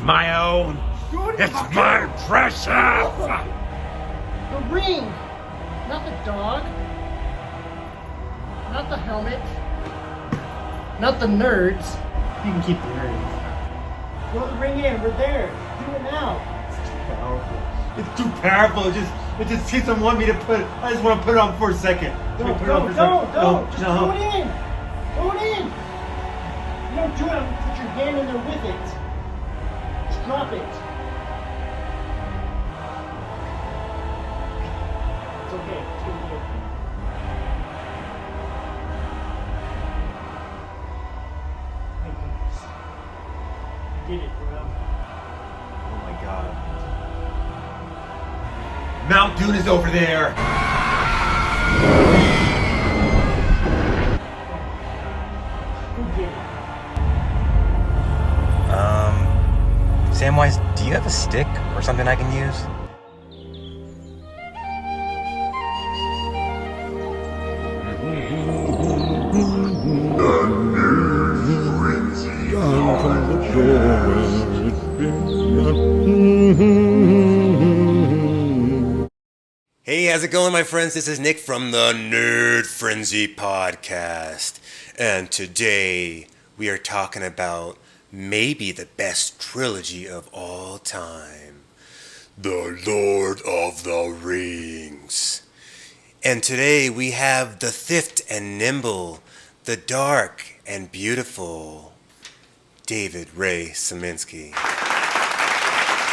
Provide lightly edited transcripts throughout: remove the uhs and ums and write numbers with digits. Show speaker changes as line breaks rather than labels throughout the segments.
my own.
Good.
It's my precious.
The ring, not the dog, not the helmet, not the nerds. You can keep the nerds. Throw the ring in. We're there. Do it now.
It's too powerful. It just doesn't want me to put. I just want to put it on for a second.
Don't. Just throw it in. Throw it in. You don't do it. Put your hand in there with it. Just drop it. It's okay. It's gonna be okay. Thank goodness. You did it, bro.
Oh my God. Mount Doom is over there.
Samwise, do you have a stick or something I can use?
Hey, how's it going, my friends? This is Nick from the Nerd Frenzy podcast. And today we are talking about maybe the best trilogy of all time, The Lord of the Rings. And today we have the thrift and nimble, the dark and beautiful David Ray Suminski.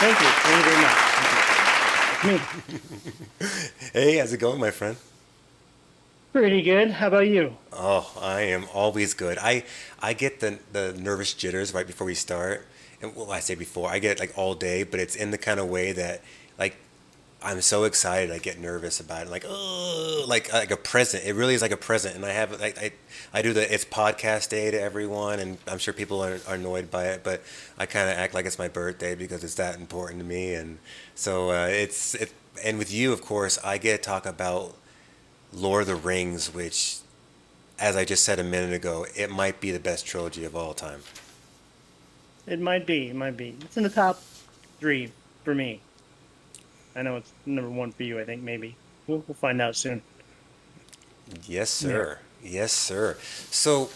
Thank you very much. Me.
Hey, how's it going, my friend?
Pretty good. How about you?
Oh, I am always good. I get the nervous jitters right before we start. And well, I say before, I get it like all day, but it's in the kind of way that like I'm so excited I get nervous about it. Like, oh, like a present. It really is like a present. And I have I do it's podcast day to everyone, and I'm sure people are annoyed by it, but I kind of act like it's my birthday because it's that important to me. And so and with you, of course, I get to talk about Lord of the Rings, which, as I just said a minute ago, it might be the best trilogy of all time.
It might be. It's in the top 3 for me. I know it's number 1 for you, I think, maybe. We'll find out soon.
Yes, sir. Yeah. Yes, sir. So,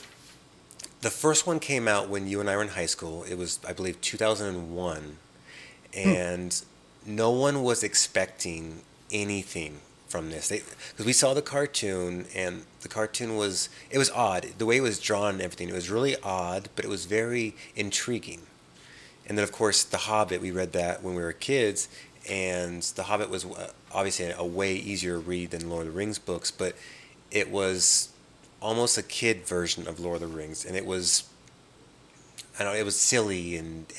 the first one came out when you and I were in high school. It was, I believe, 2001. And no one was expecting anything from this, because we saw the cartoon, and the cartoon it was odd. The way it was drawn and everything, it was really odd, but it was very intriguing. And then, of course, The Hobbit, we read that when we were kids, and The Hobbit was obviously a way easier read than Lord of the Rings books, but it was almost a kid version of Lord of the Rings, and it was, I don't know, it was silly and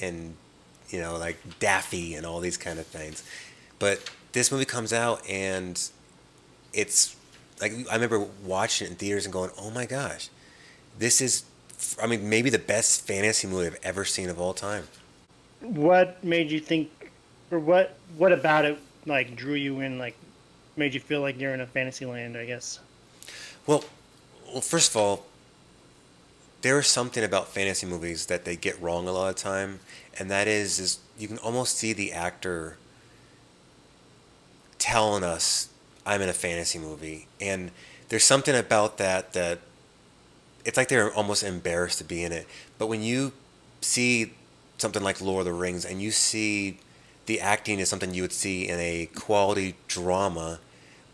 you know, like daffy and all these kind of things. But this movie comes out, and it's like, I remember watching it in theaters and going, oh my gosh, this is, I mean, maybe the best fantasy movie I've ever seen of all time.
What made you think, or what about it, like, drew you in, like, made you feel like you're in a fantasy land, I guess?
Well, first of all, there is something about fantasy movies that they get wrong a lot of time, and that is you can almost see the actor telling us, I'm in a fantasy movie. And there's something about that it's like they're almost embarrassed to be in it. But when you see something like Lord of the Rings, and you see the acting is something you would see in a quality drama,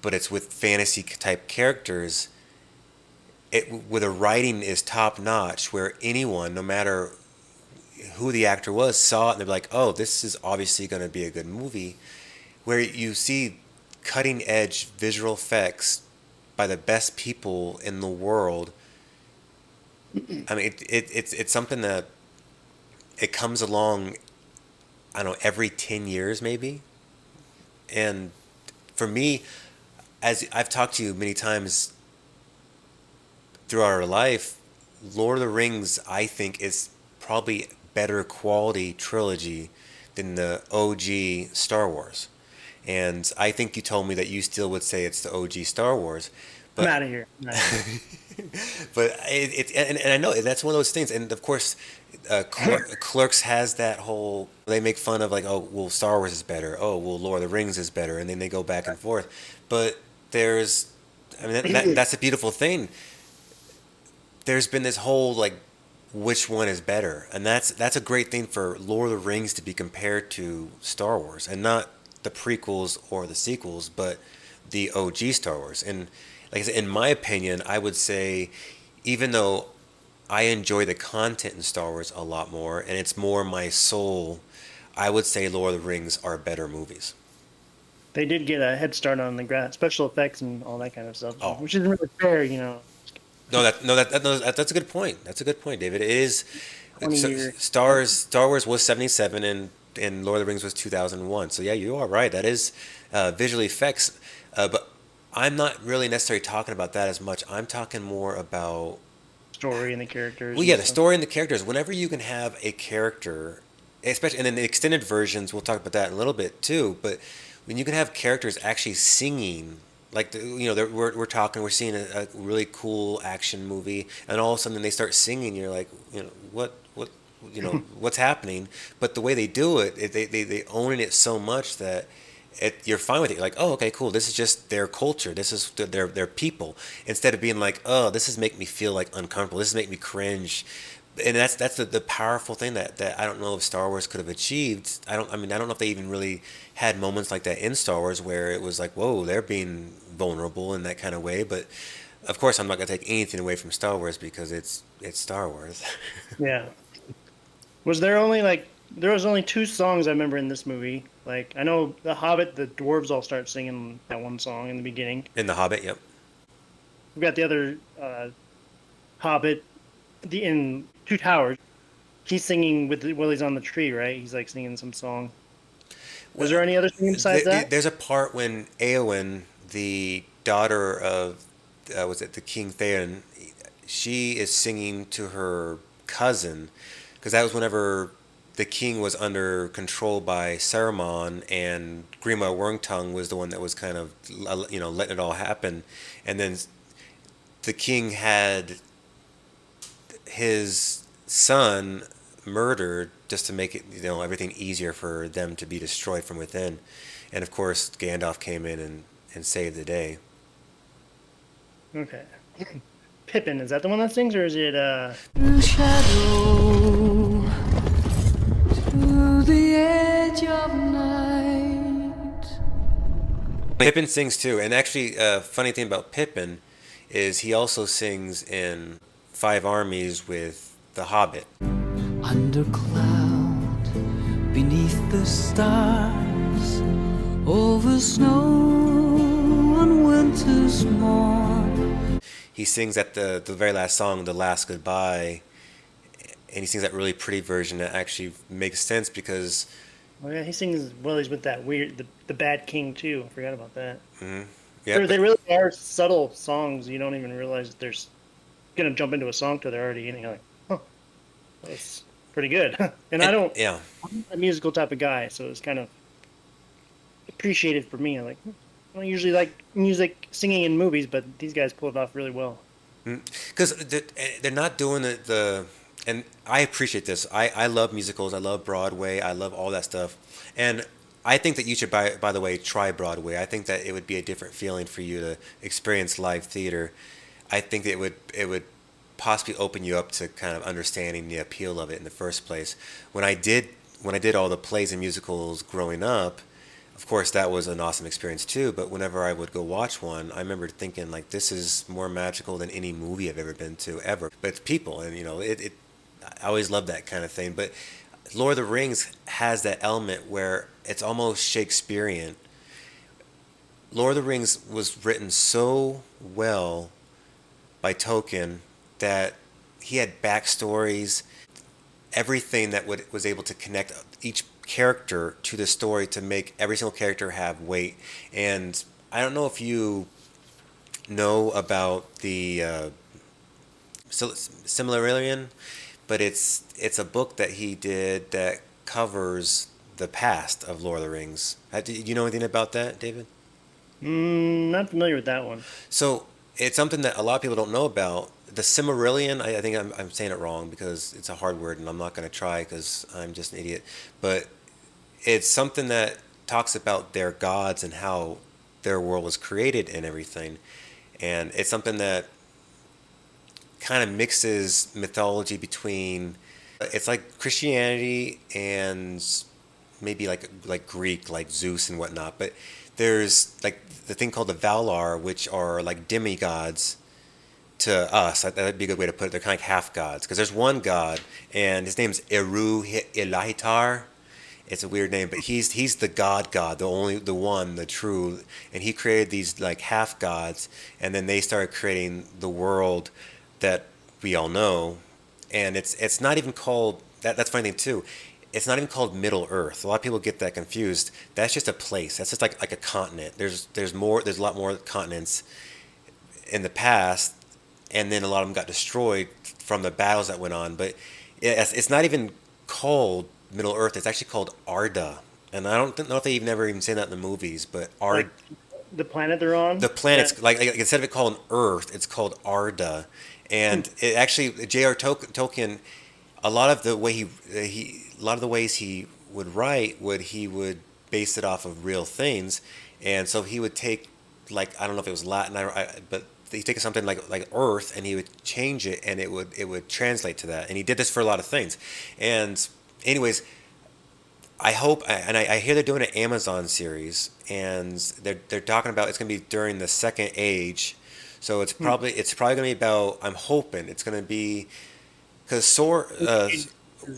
but it's with fantasy type characters, where the writing is top notch, where anyone, no matter who the actor was, saw it and they're like, oh, this is obviously going to be a good movie, where you see cutting edge visual effects by the best people in the world. I mean, it's something that it comes along, I don't know, every 10 years maybe. And for me, as I've talked to you many times throughout our life, Lord of the Rings, I think, is probably better quality trilogy than the OG Star Wars. And I think you told me that you still would say it's the OG Star Wars. But
I'm out of here.
But and I know that's one of those things. And of course, Clerks has that whole. They make fun of like, oh, well, Star Wars is better. Oh, well, Lord of the Rings is better, and then they go back and forth. But there's, I mean, that's a beautiful thing. There's been this whole like, which one is better, and that's a great thing for Lord of the Rings to be compared to Star Wars, and not the prequels or the sequels, but the OG Star Wars. And like I said, in my opinion, I would say, even though I enjoy the content in Star Wars a lot more, and it's more my soul, I would say Lord of the Rings are better movies.
They did get a head start on the special effects and all that kind of stuff,
Oh.
which isn't really fair, you know.
That's a good point. That's a good point, David. It is.
20 years.
Star Wars was 77 and Lord of the Rings was 2001. So yeah, you are right. That is visual effects. But I'm not really necessarily talking about that as much. I'm talking more about.
Story and the characters.
Well, yeah,
and
the
stuff.
story and the characters. Whenever you can have a character, especially, and in the extended versions, we'll talk about that in a little bit too. But when you can have characters actually singing, like we're talking, we're seeing a really cool action movie, and all of a sudden they start singing. You're like, what, what's happening? But the way they do it, they own it so much that. You're fine with it. You're like, oh, okay, cool. This is just their culture. This is their people. Instead of being like, oh, this is making me feel like uncomfortable. This is making me cringe. And that's the powerful thing that I don't know if Star Wars could have achieved. I don't know if they even really had moments like that in Star Wars where it was like, whoa, they're being vulnerable in that kind of way. But of course, I'm not gonna take anything away from Star Wars because it's Star Wars.
Yeah. There was only two songs I remember in this movie. Like, I know The Hobbit, the dwarves all start singing that one song in the beginning.
In The Hobbit, yep.
We've got the other Hobbit in Two Towers. He's singing while he's on the tree, right? He's like singing some song. Was there any other singing besides that?
There's a part when Eowyn, the daughter of, was it the King Theoden, she is singing to her cousin, because that was whenever the king was under control by Saruman, and Grima Wormtongue was the one that was kind of, letting it all happen. And then the king had his son murdered just to make it, everything easier for them to be destroyed from within. And of course, Gandalf came in and saved the day.
Okay. Pippin, is that the one that sings, or is it
Through shadow to the edge of night.
Pippin sings too, and actually, funny thing about Pippin is he also sings in Five Armies with the Hobbit.
Under cloud, beneath the stars, over snow on winter's morn.
He sings at the very last song, The Last Goodbye, and he sings that really pretty version that actually makes sense because...
Oh yeah, he sings while he's with that weird, the Bad King too. I forgot about that.
Mm-hmm. Yeah,
They really are subtle songs. You don't even realize that there's gonna jump into a song till they're already in. And you're like, huh, that's pretty good. And I don't,
yeah.
I'm a musical type of guy, so it's kind of appreciated for me. I'm like, I don't usually like music singing in movies, but these guys pull it off really well.
Because they're not doing the and I appreciate this. I love musicals. I love Broadway. I love all that stuff. And I think that you should, by the way, try Broadway. I think that it would be a different feeling for you to experience live theater. I think that it would possibly open you up to kind of understanding the appeal of it in the first place. When I did all the plays and musicals growing up, of course that was an awesome experience too. But whenever I would go watch one, I remember thinking like, this is more magical than any movie I've ever been to ever. But it's people, and I always loved that kind of thing. But Lord of the Rings has that element where it's almost Shakespearean. Lord of the Rings was written so well by Tolkien that he had backstories, everything that was able to connect each character to the story to make every single character have weight. And I don't know if you know about the Silmarillion, but it's a book that he did that covers the past of Lord of the Rings. Do you know anything about that, David?
Not familiar with that one.
So it's something that a lot of people don't know about. The Silmarillion, I think I'm saying it wrong because it's a hard word and I'm not going to try because I'm just an idiot. But it's something that talks about their gods and how their world was created and everything. And it's something that kind of mixes mythology between, it's like Christianity and maybe like Greek, like Zeus and whatnot. But there's like the thing called the Valar, which are like demigods to us. That'd be a good way to put it. They're kind of like half gods because there's one god and his name's Eru Ilahitar. It's a weird name, but he's the god, the one, the true, and he created these like half gods, and then they started creating the world that we all know, and it's not even called that. That's a funny thing too. It's not even called Middle Earth. A lot of people get that confused. That's just a place. That's just like a continent. There's a lot more continents in the past, and then a lot of them got destroyed from the battles that went on. But it's not even called Middle Earth. It's actually called Arda, and I don't know if they never even say that in the movies. But
Like the planet they're on.
the planet's like instead of it called Earth, it's called Arda, and it actually J.R. Tolkien, a lot of the ways he would write he would base it off of real things, and so he would take like I don't know if it was Latin, but he'd take something like Earth and he would change it and it would translate to that, and he did this for a lot of things, and anyways. I hope, and I hear they're doing an Amazon series, and they're talking about it's going to be during the Second Age, so it's probably going to be about. I'm hoping it's going to be because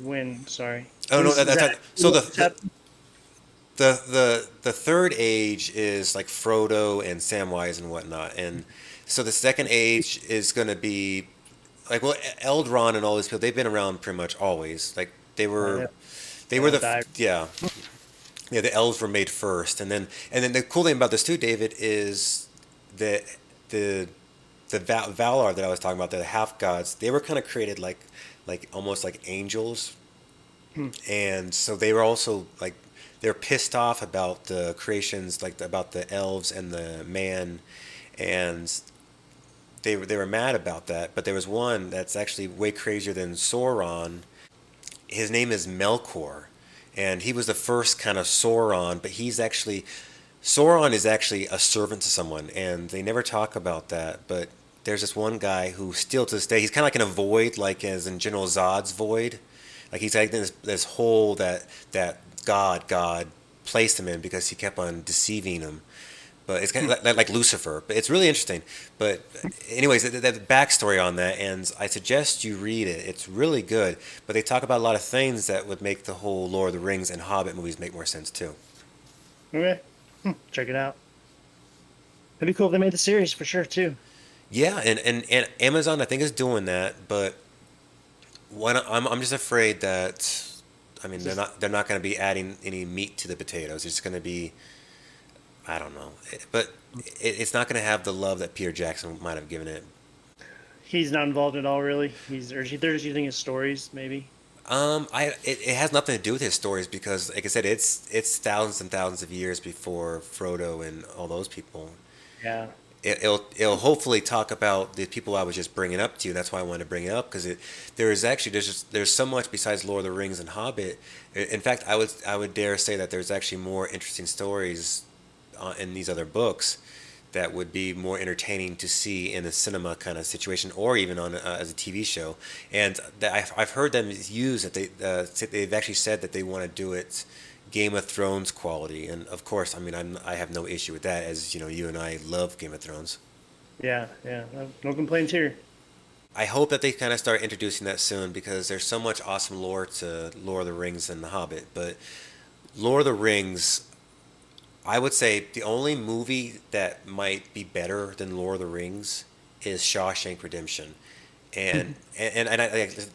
When sorry.
Oh no, that's not, so
that-
the Third Age is like Frodo and Samwise and whatnot, and so the Second Age is going to be like Eldron and all these people. They've been around pretty much always. Like they were.
Yeah.
They were the elves were made first, and then the cool thing about this too, David, is that the Valar that I was talking about, the half gods, they were kind of created like almost like angels, and so they were also like they're pissed off about the creations, like about the elves and the man, and they were mad about that. But there was one that's actually way crazier than Sauron. His name is Melkor, and he was the first kind of Sauron, but Sauron is actually a servant to someone, and they never talk about that, but there's this one guy who still to this day, he's kind of like in a void, like as in General Zod's void, like he's like this hole that God placed him in because he kept on deceiving him. But it's kind of like Lucifer. But it's really interesting. But anyways, the backstory on that, and I suggest you read it. It's really good. But they talk about a lot of things that would make the whole Lord of the Rings and Hobbit movies make more sense too.
Okay. Check it out. It'd be cool if they made the series for sure too.
Yeah, and Amazon I think is doing that. But I'm just afraid that they're not going to be adding any meat to the potatoes. It's going to be. I don't know, but it's not going to have the love that Peter Jackson might have given it.
He's not involved at all, really. They're just using his stories, maybe.
It has nothing to do with his stories because, like I said, it's thousands and thousands of years before Frodo and all those people.
Yeah.
It'll hopefully talk about the people I was just bringing up to you. That's why I wanted to bring it up because there's so much besides Lord of the Rings and Hobbit. In fact, I would dare say that there's actually more interesting stories in these other books that would be more entertaining to see in a cinema kind of situation or even on as a TV show. And I've heard them use that they've actually said that they want to do it Game of Thrones quality. And of course, I have no issue with that, as you know, you and I love Game of Thrones.
Yeah. No complaints here.
I hope that they kind of start introducing that soon because there's so much awesome lore to Lord of the Rings and The Hobbit. But Lord of the Rings, I would say the only movie that might be better than Lord of the Rings is Shawshank Redemption, and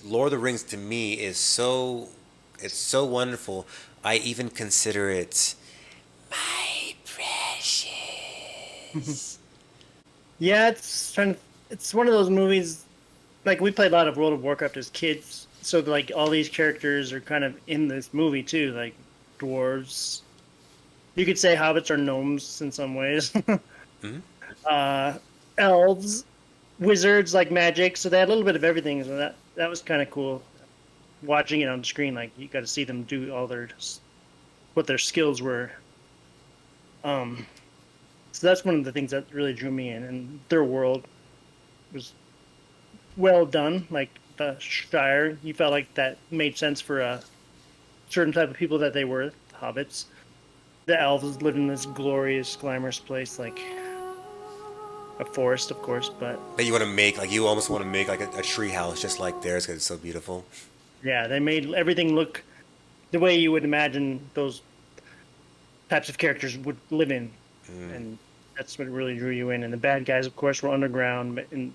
Lord of the Rings to me is so wonderful. I even consider it my precious.
Yeah, it's one of those movies. Like we played a lot of World of Warcraft as kids, so like all these characters are kind of in this movie too, like dwarves. You could say hobbits are gnomes in some ways.
Mm-hmm.
elves, wizards, like magic. So they had a little bit of everything. So that was kind of cool. Watching it on the screen, like you got to see them do all what their skills were. So that's one of the things that really drew me in, and their world was well done. Like the Shire, you felt like that made sense for a certain type of people that they were, hobbits. The elves lived in this glorious, glamorous place, like a forest, of course, but
That you want to make, like, you almost want to make like a tree house just like theirs because it's so beautiful.
yeah, they made everything look the way you would imagine those types of characters would live in, and that's what really drew you in. And the bad guys, of course, were underground, and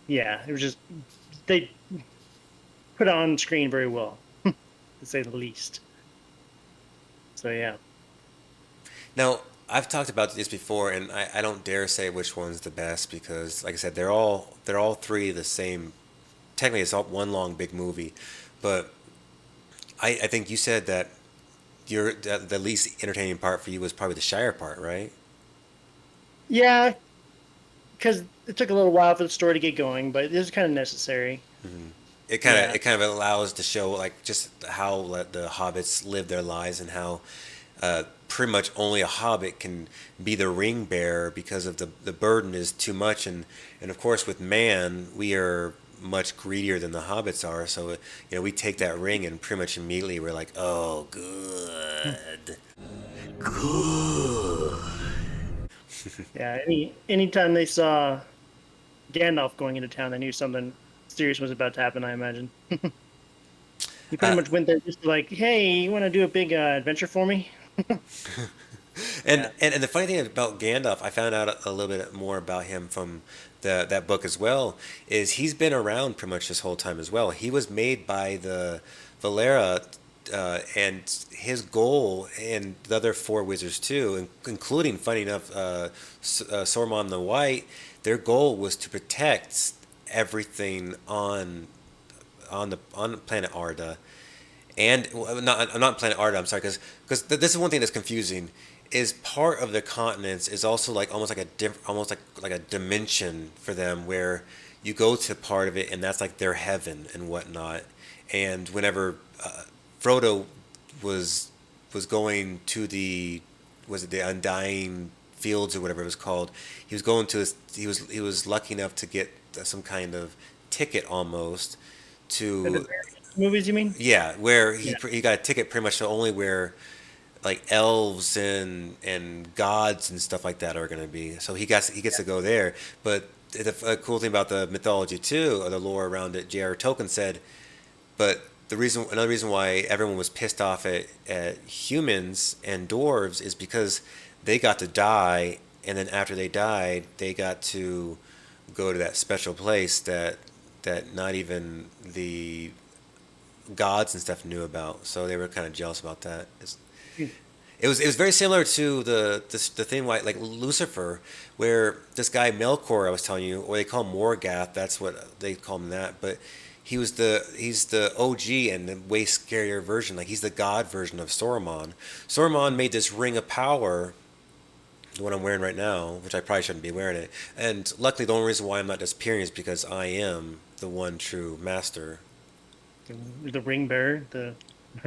yeah, it was just they put it on screen very well, to say the least. So yeah.
Now, I've talked about this before, and I don't dare say which one's the best because, like I said, they're all three the same. Technically, it's all one long big movie, but I think you said that the least entertaining part for you was probably the Shire part, right?
Yeah, because it took a little while for the story to get going, but it was kind of necessary. Yeah.
It kind of allows to show like just how the hobbits live their lives and how pretty much only a hobbit can be the ring bearer because of the burden is too much, and of course with man we are much greedier than the hobbits are, so we take that ring and pretty much immediately we're like, oh, good. Good.
Yeah, anytime they saw Gandalf going into town, they knew something serious was about to happen, I imagine. He pretty much went there just like, hey, you want to do a big adventure for me?
And the funny thing about Gandalf, I found out a little bit more about him from that book as well, is he's been around pretty much this whole time as well. He was made by the Valera, and his goal, and the other four wizards too, including, funny enough, Saruman the White, their goal was to protect everything on planet Arda. And well, not planet Arda. I'm sorry, because this is one thing that's confusing. Is part of the continents is also like almost like a dimension for them where you go to part of it and that's like their heaven and whatnot. And whenever Frodo was going to was it the Undying Fields or whatever it was called, he was going to he was lucky enough to get some kind of ticket almost to
Movies, you mean?
yeah, where he got a ticket pretty much to only where like elves and gods and stuff like that are going to be. So he gets to go there. But the cool thing about the mythology too, or the lore around it, J.R. Tolkien said, but another reason why everyone was pissed off at humans and dwarves is because they got to die, and then after they died, they got to go to that special place that not even the gods and stuff knew about. So they were kind of jealous about that. It was very similar to the thing like Lucifer, where this guy Melkor I was telling you, or they call him Morgoth. That's what they call him that. But he's the OG and the way scarier version. Like he's the god version of Saruman. Saruman made this ring of power, the one I'm wearing right now, which I probably shouldn't be wearing it. And luckily, the only reason why I'm not disappearing is because I am the one true master.
The ring bearer, or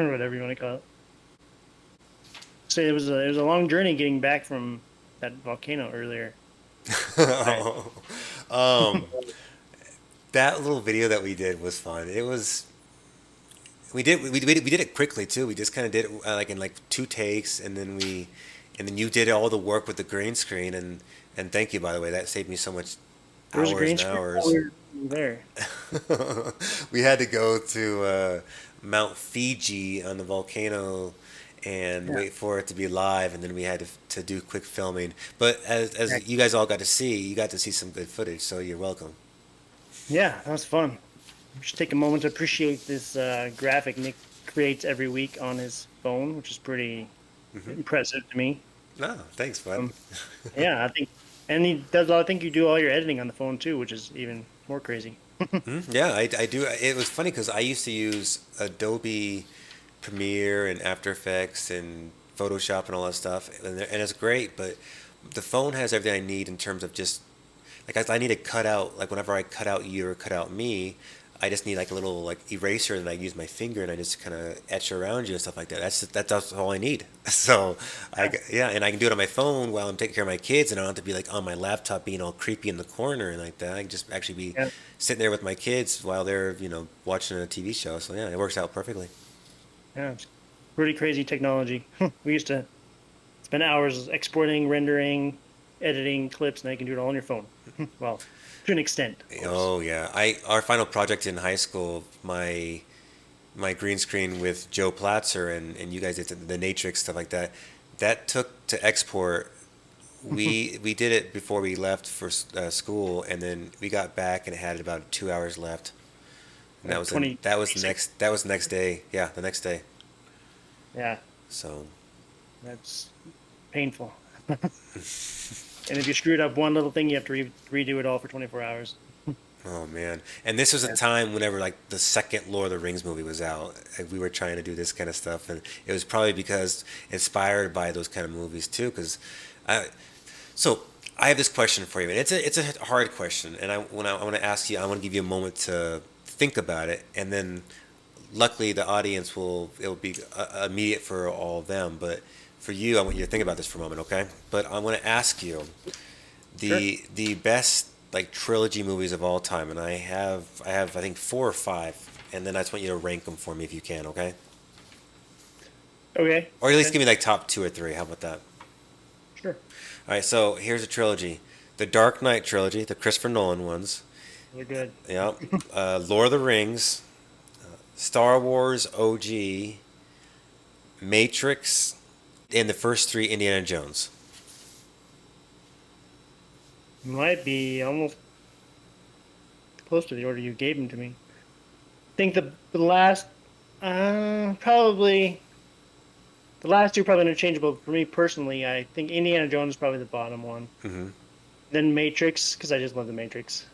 whatever you want to call it. So it was a long journey getting back from that volcano earlier.
That little video that we did was fun. It was. We did it quickly too. We just kind of did it like in 2 takes, and then you did all the work with the green screen, and thank you, by the way. That saved me so much hours and hours.
There.
We had to go to Mount Fiji on the volcano and wait for it to be live, and then we had to do quick filming. But as you guys all got to see, some good footage, so you're welcome.
Yeah, that was fun. Just take a moment to appreciate this graphic Nick creates every week on his phone, which is pretty impressive to me.
No, thanks, bud.
Yeah, I think, and he does. I think you do all your editing on the phone too, which is even more crazy.
Yeah, I do. It was funny because I used to use Adobe Premiere and After Effects and Photoshop and all that stuff, and it's great. But the phone has everything I need in terms of just like I need to cut out, like whenever I cut out you or cut out me, I just need like a little like eraser, and I use my finger and I just kind of etch around you and stuff like that. That's all I need. So yeah, and I can do it on my phone while I'm taking care of my kids, and I don't have to be like on my laptop being all creepy in the corner and like that. I can just actually be sitting there with my kids while they're watching a TV show. So yeah, it works out perfectly.
Yeah, it's pretty crazy technology. We used to spend hours exporting, rendering, editing clips, and now you can do it all on your phone. Well, to an extent.
Oh yeah, our final project in high school, my green screen with Joe Platzer and you guys did the Natrix stuff like that. That took to export. We did it before we left for school, and then we got back and it had about 2 hours left. And that was the next day. Yeah, the next day.
Yeah.
So.
That's painful. And if you screwed up one little thing, you have to redo it all for 24 hours.
Oh man! And this was a time whenever like the second Lord of the Rings movie was out, like, we were trying to do this kind of stuff, and it was probably because inspired by those kind of movies too. So I have this question for you, and it's a hard question, and I want to ask you. I want to give you a moment to think about it, and then luckily the audience it'll be immediate for all of them, but for you, I want you to think about this for a moment, okay? But I want to ask you the best like trilogy movies of all time, and I have I think 4 or 5, and then I just want you to rank them for me if you can, okay?
Okay.
Or at least give me like top 2 or 3. How about that?
Sure.
All right. So here's a trilogy: the Dark Knight trilogy, the Christopher Nolan ones.
They're good.
Yeah. Lord of the Rings, Star Wars OG, Matrix, and the first 3 Indiana Jones.
Might be almost close to the order you gave them to me. I think the last, probably, the last 2 probably interchangeable for me personally. I think Indiana Jones is probably the bottom one. Mm-hmm. Then Matrix, because I just love the Matrix.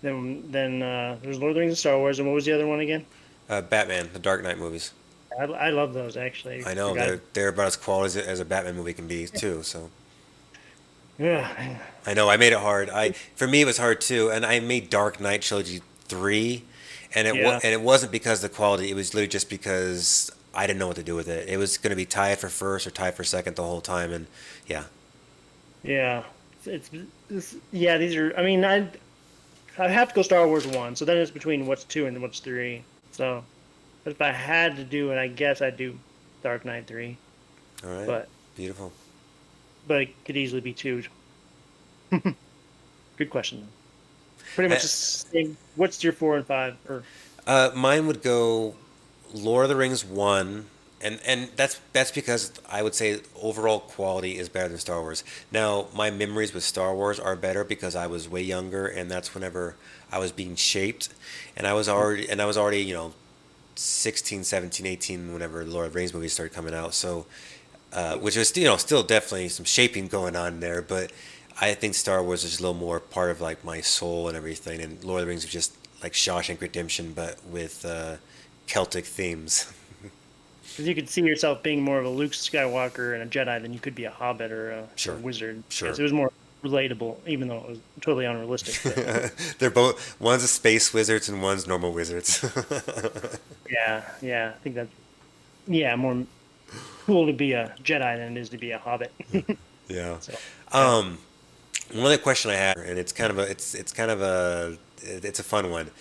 Then there's Lord of the Rings and Star Wars, and what was the other one again?
Batman, the Dark Knight movies.
I love those, actually.
I know, they're about as quality as a Batman movie can be, too, so.
Yeah.
I know, I made it hard. For me, it was hard, too, and I made Dark Knight Trilogy 3, and it wasn't because of the quality, it was literally just because I didn't know what to do with it. It was going to be tied for first or tied for second the whole time, and yeah.
Yeah. These are, I mean, I have to go Star Wars 1, so then it's between what's 2 and what's 3, so... But if I had to do it, I guess I'd do Dark Knight 3.
All right. Beautiful.
But it could easily be 2. Good question. Pretty much the same. What's your 4 and 5?
Mine would go Lord of the Rings 1, and that's because I would say overall quality is better than Star Wars. Now, my memories with Star Wars are better because I was way younger, and that's whenever I was being shaped, and I was already 16, 17, 18 whenever Lord of the Rings movies started coming out. So, which was still definitely some shaping going on there. But I think Star Wars is a little more part of like my soul and everything. And Lord of the Rings was just like Shawshank Redemption, but with Celtic themes.
Because you could see yourself being more of a Luke Skywalker and a Jedi than you could be a Hobbit or a wizard.
Sure.
Yes, it was more relatable, even though it was totally unrealistic.
They're both, one's a space wizards and one's normal wizards.
Yeah, I think that's more cool to be a Jedi than it is to be a Hobbit.
Yeah. So, one other question I have, and it's a fun one.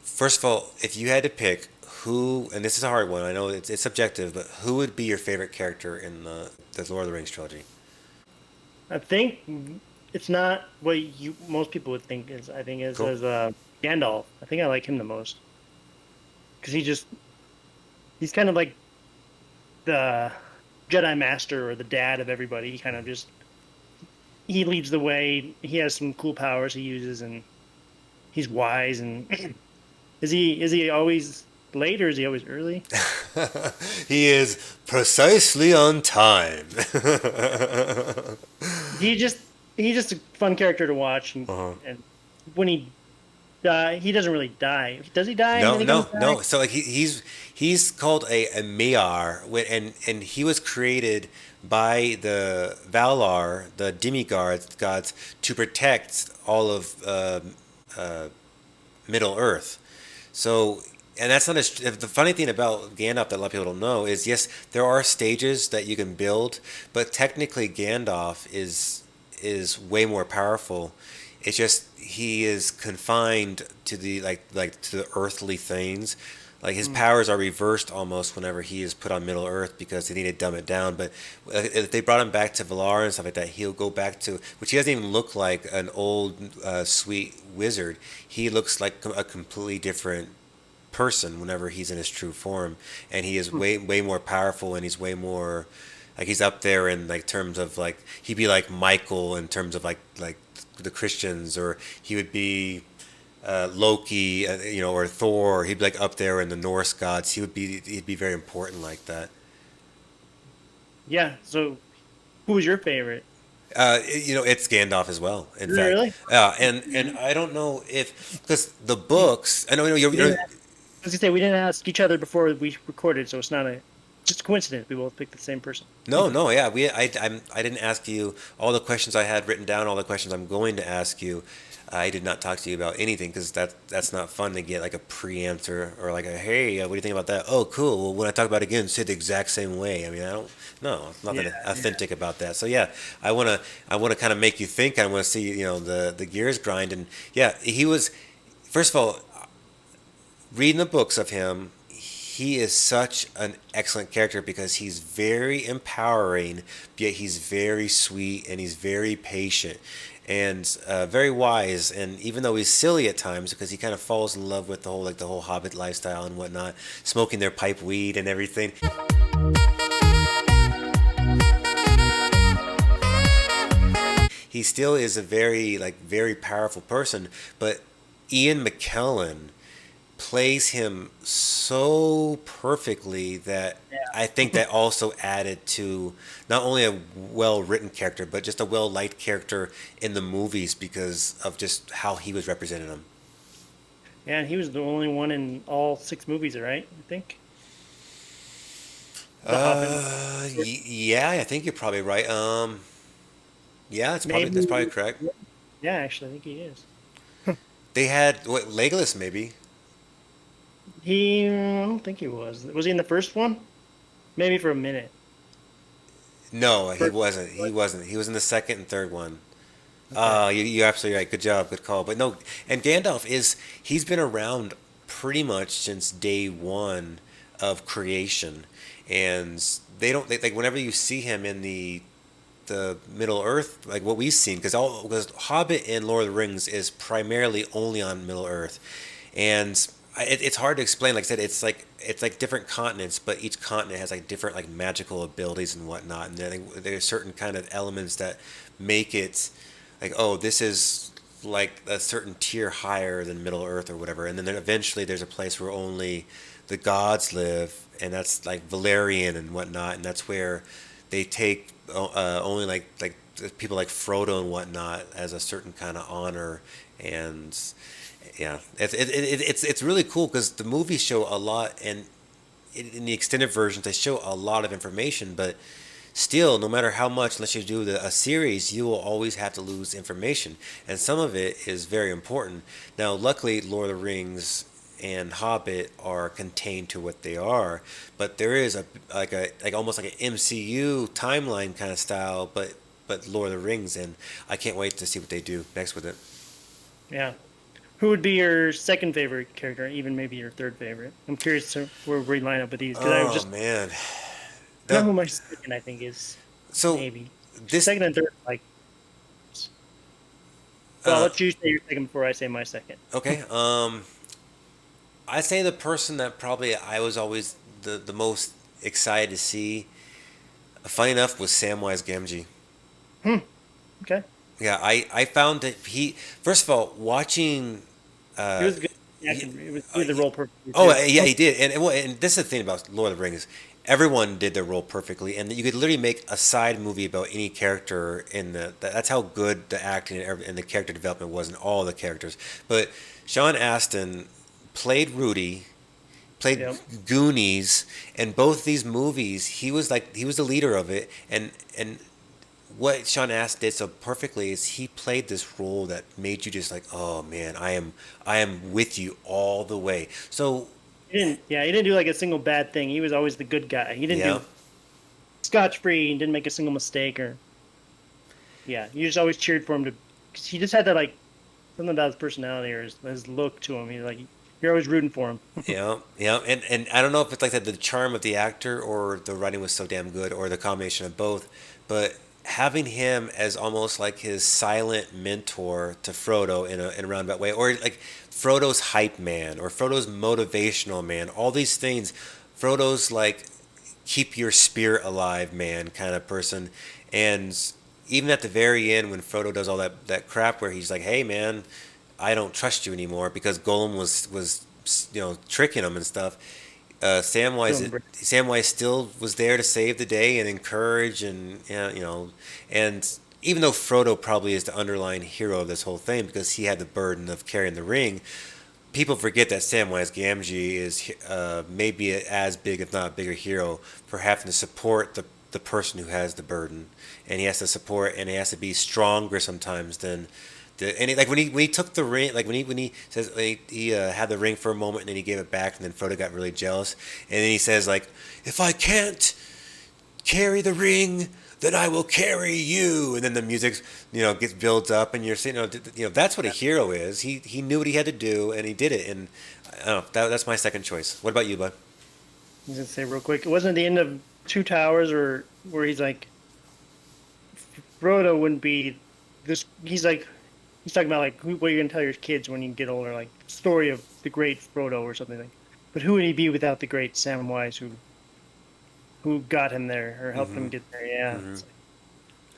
First of all, if you had to pick who, and this is a hard one, I know it's subjective, but who would be your favorite character in the Lord of the Rings trilogy?
I think it's not what most people would think is. I think is Gandalf. I think I like him the most because he's kind of like the Jedi Master or the dad of everybody. He kind of he leads the way. He has some cool powers he uses, and he's wise. And is he always late or is he always early?
He is precisely on time.
He's just a fun character to watch, and when he die. He doesn't really die. Does he die?
No,
Anything
no,
comes back?
no. So like he's called a Maiar, and he was created by the Valar, the demigods, gods, to protect all of uh, Middle Earth. So, and that's not as the funny thing about Gandalf that a lot of people don't know is yes, there are stages that you can build, but technically Gandalf is way more powerful. It's just he is confined to the to the earthly things. Like his powers are reversed almost whenever he is put on Middle Earth because they need to dumb it down. But if they brought him back to Valar and stuff like that, he'll go back to which he doesn't even look like an old sweet wizard. He looks like a completely different person whenever he's in his true form, and he is way more powerful, and he's way more like he's up there in like terms of like he'd be like Michael in terms of like the Christians, or he would be Loki, or Thor. He'd be like up there in the Norse gods. He'd be very important like that.
Yeah. So, who was your favorite?
It's Gandalf as well. In fact,
Really?
and I don't know if because the books. I know you're
As you say, we didn't ask each other before we recorded, so it's not just a coincidence. We both picked the same person.
no, yeah. I didn't ask you all the questions I had written down, all the questions I'm going to ask you. I did not talk to you about anything because that's not fun to get like a pre-answer or like a hey, what do you think about that? Oh, cool. Well, when I talk about it again, say it the exact same way. I mean, I don't. No, nothing authentic about that. So yeah, I wanna kind of make you think. I want to see the gears grind, and yeah, he was. First of all, reading the books of him, he is such an excellent character because he's very empowering, yet he's very sweet and he's very patient and very wise. And even though he's silly at times because he kind of falls in love with the whole Hobbit lifestyle and whatnot, smoking their pipe weed and everything. He still is a very powerful person, but Ian McKellen plays him so perfectly that I think that also added to not only a well-written character, but just a well-liked character in the movies because of just how he was representing them.
Yeah, and he was the only one in all 6 movies, right? I think. The Hobbit.
Yeah, I think you're probably right. Yeah,
Maybe.
that's probably correct.
Yeah, actually, I think he is.
They had Legolas maybe.
I don't think he was. Was he in the first one? Maybe for a minute.
No, he wasn't. He wasn't. He was in the second and third one. You're absolutely right. Good job. Good call. But no, and Gandalf he's been around pretty much since day one of creation. And like whenever you see him in the Middle Earth, like what we've seen, because Hobbit and Lord of the Rings is primarily only on Middle Earth. And it's hard to explain. Like I said, it's like different continents, but each continent has like different like magical abilities and whatnot. And there's certain kind of elements that make it like, oh, this is like a certain tier higher than Middle Earth or whatever. And then eventually there's a place where only the gods live, and that's like Valerian and whatnot. And that's where they take only like people like Frodo and whatnot as a certain kind of honor. And yeah, it's really cool because the movies show a lot, and in the extended versions they show a lot of information, but still, no matter how much, unless you do a series, you will always have to lose information, and some of it is very important. Now, luckily, Lord of the Rings and Hobbit are contained to what they are, but there is almost like an MCU timeline kind of style, but Lord of the Rings, and I can't wait to see what they do next with it.
Yeah. Who would be your second favorite character, even maybe your third favorite? I'm curious to where we line up with these.
Oh man,
I know who my second I think is.
So
maybe
this
second and third like. Well, I'll let you say your second before I say my second.
Okay. I'd say the person that probably I was always the most excited to see, funny enough, was Samwise Gamgee.
Okay.
Yeah, I found that first of all, watching.
He was good. Yeah, he was the role perfect.
Oh yeah, he did, and this is the thing about Lord of the Rings. everyone did their role perfectly, and you could literally make a side movie about any character in that's how good the acting and the character development was in all the characters. But Sean Astin played Rudy, played Goonies, and both these movies he was the leader of it, and what Sean Astin did so perfectly is he played this role that made you just like, oh man, I am with you all the way. So
he didn't do like a single bad thing. He was always the good guy. He didn't do scotch-free and didn't make a single mistake you just always cheered for him cause he just had that like something about his personality or his look to him. He's like, you're always rooting for him.
yeah, and I don't know if it's like that the charm of the actor or the writing was so damn good or the combination of both, but having him as almost like his silent mentor to Frodo in a roundabout way, or like Frodo's hype man or Frodo's motivational man, all these things, Frodo's like keep your spirit alive man kind of person. And even at the very end when Frodo does all that crap where he's like, hey man, I don't trust you anymore because Gollum was tricking him and stuff. Samwise still was there to save the day and encourage and even though Frodo probably is the underlying hero of this whole thing because he had the burden of carrying the ring, people forget that Samwise Gamgee is maybe as big if not a bigger hero for having to support the person who has the burden, and he has to support and he has to be stronger sometimes than. Like when he took the ring, like when he says he had the ring for a moment and then he gave it back and then Frodo got really jealous and then he says like, if I can't carry the ring, then I will carry you, and then the music gets builds up and you're saying that's what a hero is. He knew what he had to do and he did it, and I don't know, that's my second choice. What about you, bud?
I was gonna say real quick, it wasn't at the end of Two Towers or where he's like, Frodo wouldn't be this. He's talking about like what you're gonna tell your kids when you get older, like story of the great Frodo or something like. But who would he be without the great Samwise who got him there or helped him get there? Yeah. Mm-hmm.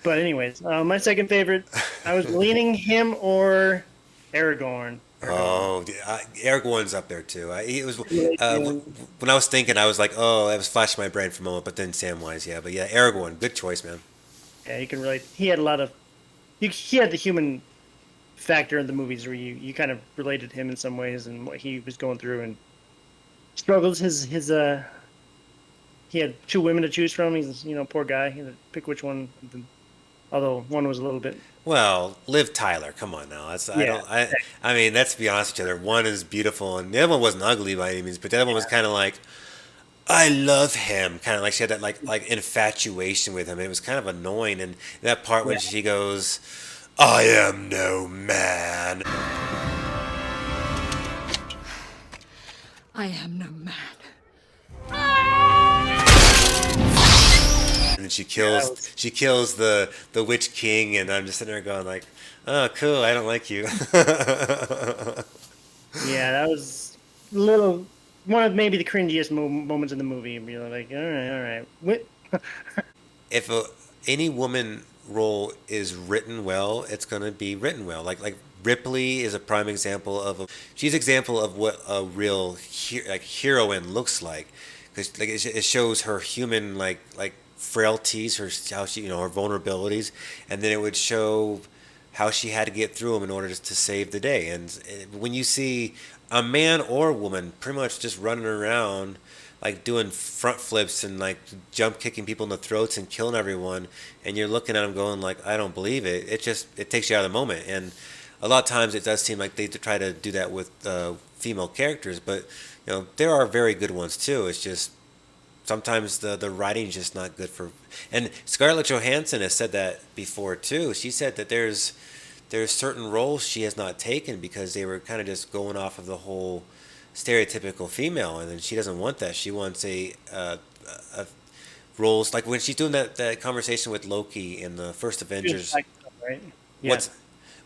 But anyways, my second favorite, I was leaning him or Aragorn.
Oh, Aragorn's up there too. When I was thinking, I was like, oh, that was flashing my brain for a moment, but then Samwise, but Aragorn, good choice, man.
Yeah, you can relate. He had a lot of, he had the human factor in the movies where you kind of related him in some ways and what he was going through and struggles. He had two women to choose from. He's poor guy. He had to pick which one. Although one was a little bit.
Well, Liv Tyler, come on now. I mean, let's be honest with each other. One is beautiful, and the other one wasn't ugly by any means, but the other one was kind of like, I love him. Kind of like she had that like infatuation with him. It was kind of annoying, and that part when she goes, I am no man.
I am no man.
And she kills the Witch King, and I'm just sitting there going like, oh, cool, I don't like you.
Yeah, that was one of maybe the cringiest moments in the movie. And you're like, all right.
If any woman role is written well, it's going to be written well. Like Ripley is a prime example of she's an example of what a real heroine looks like, because it shows her human like frailties, how she her vulnerabilities, and then it would show how she had to get through them in order to save the day. And when you see a man or a woman pretty much just running around like doing front flips and like jump kicking people in the throats and killing everyone, and you're looking at them going like, I don't believe it. It takes you out of the moment. And a lot of times it does seem like they try to do that with female characters, but there are very good ones too. It's just sometimes the writing is just not good for. And Scarlett Johansson has said that before too. She said that there's certain roles she has not taken because they were kind of just going off of the whole stereotypical female, and then she doesn't want that. She wants a roles like when she's doing that conversation with Loki in the first Avengers.
Black Widow, right? Yeah.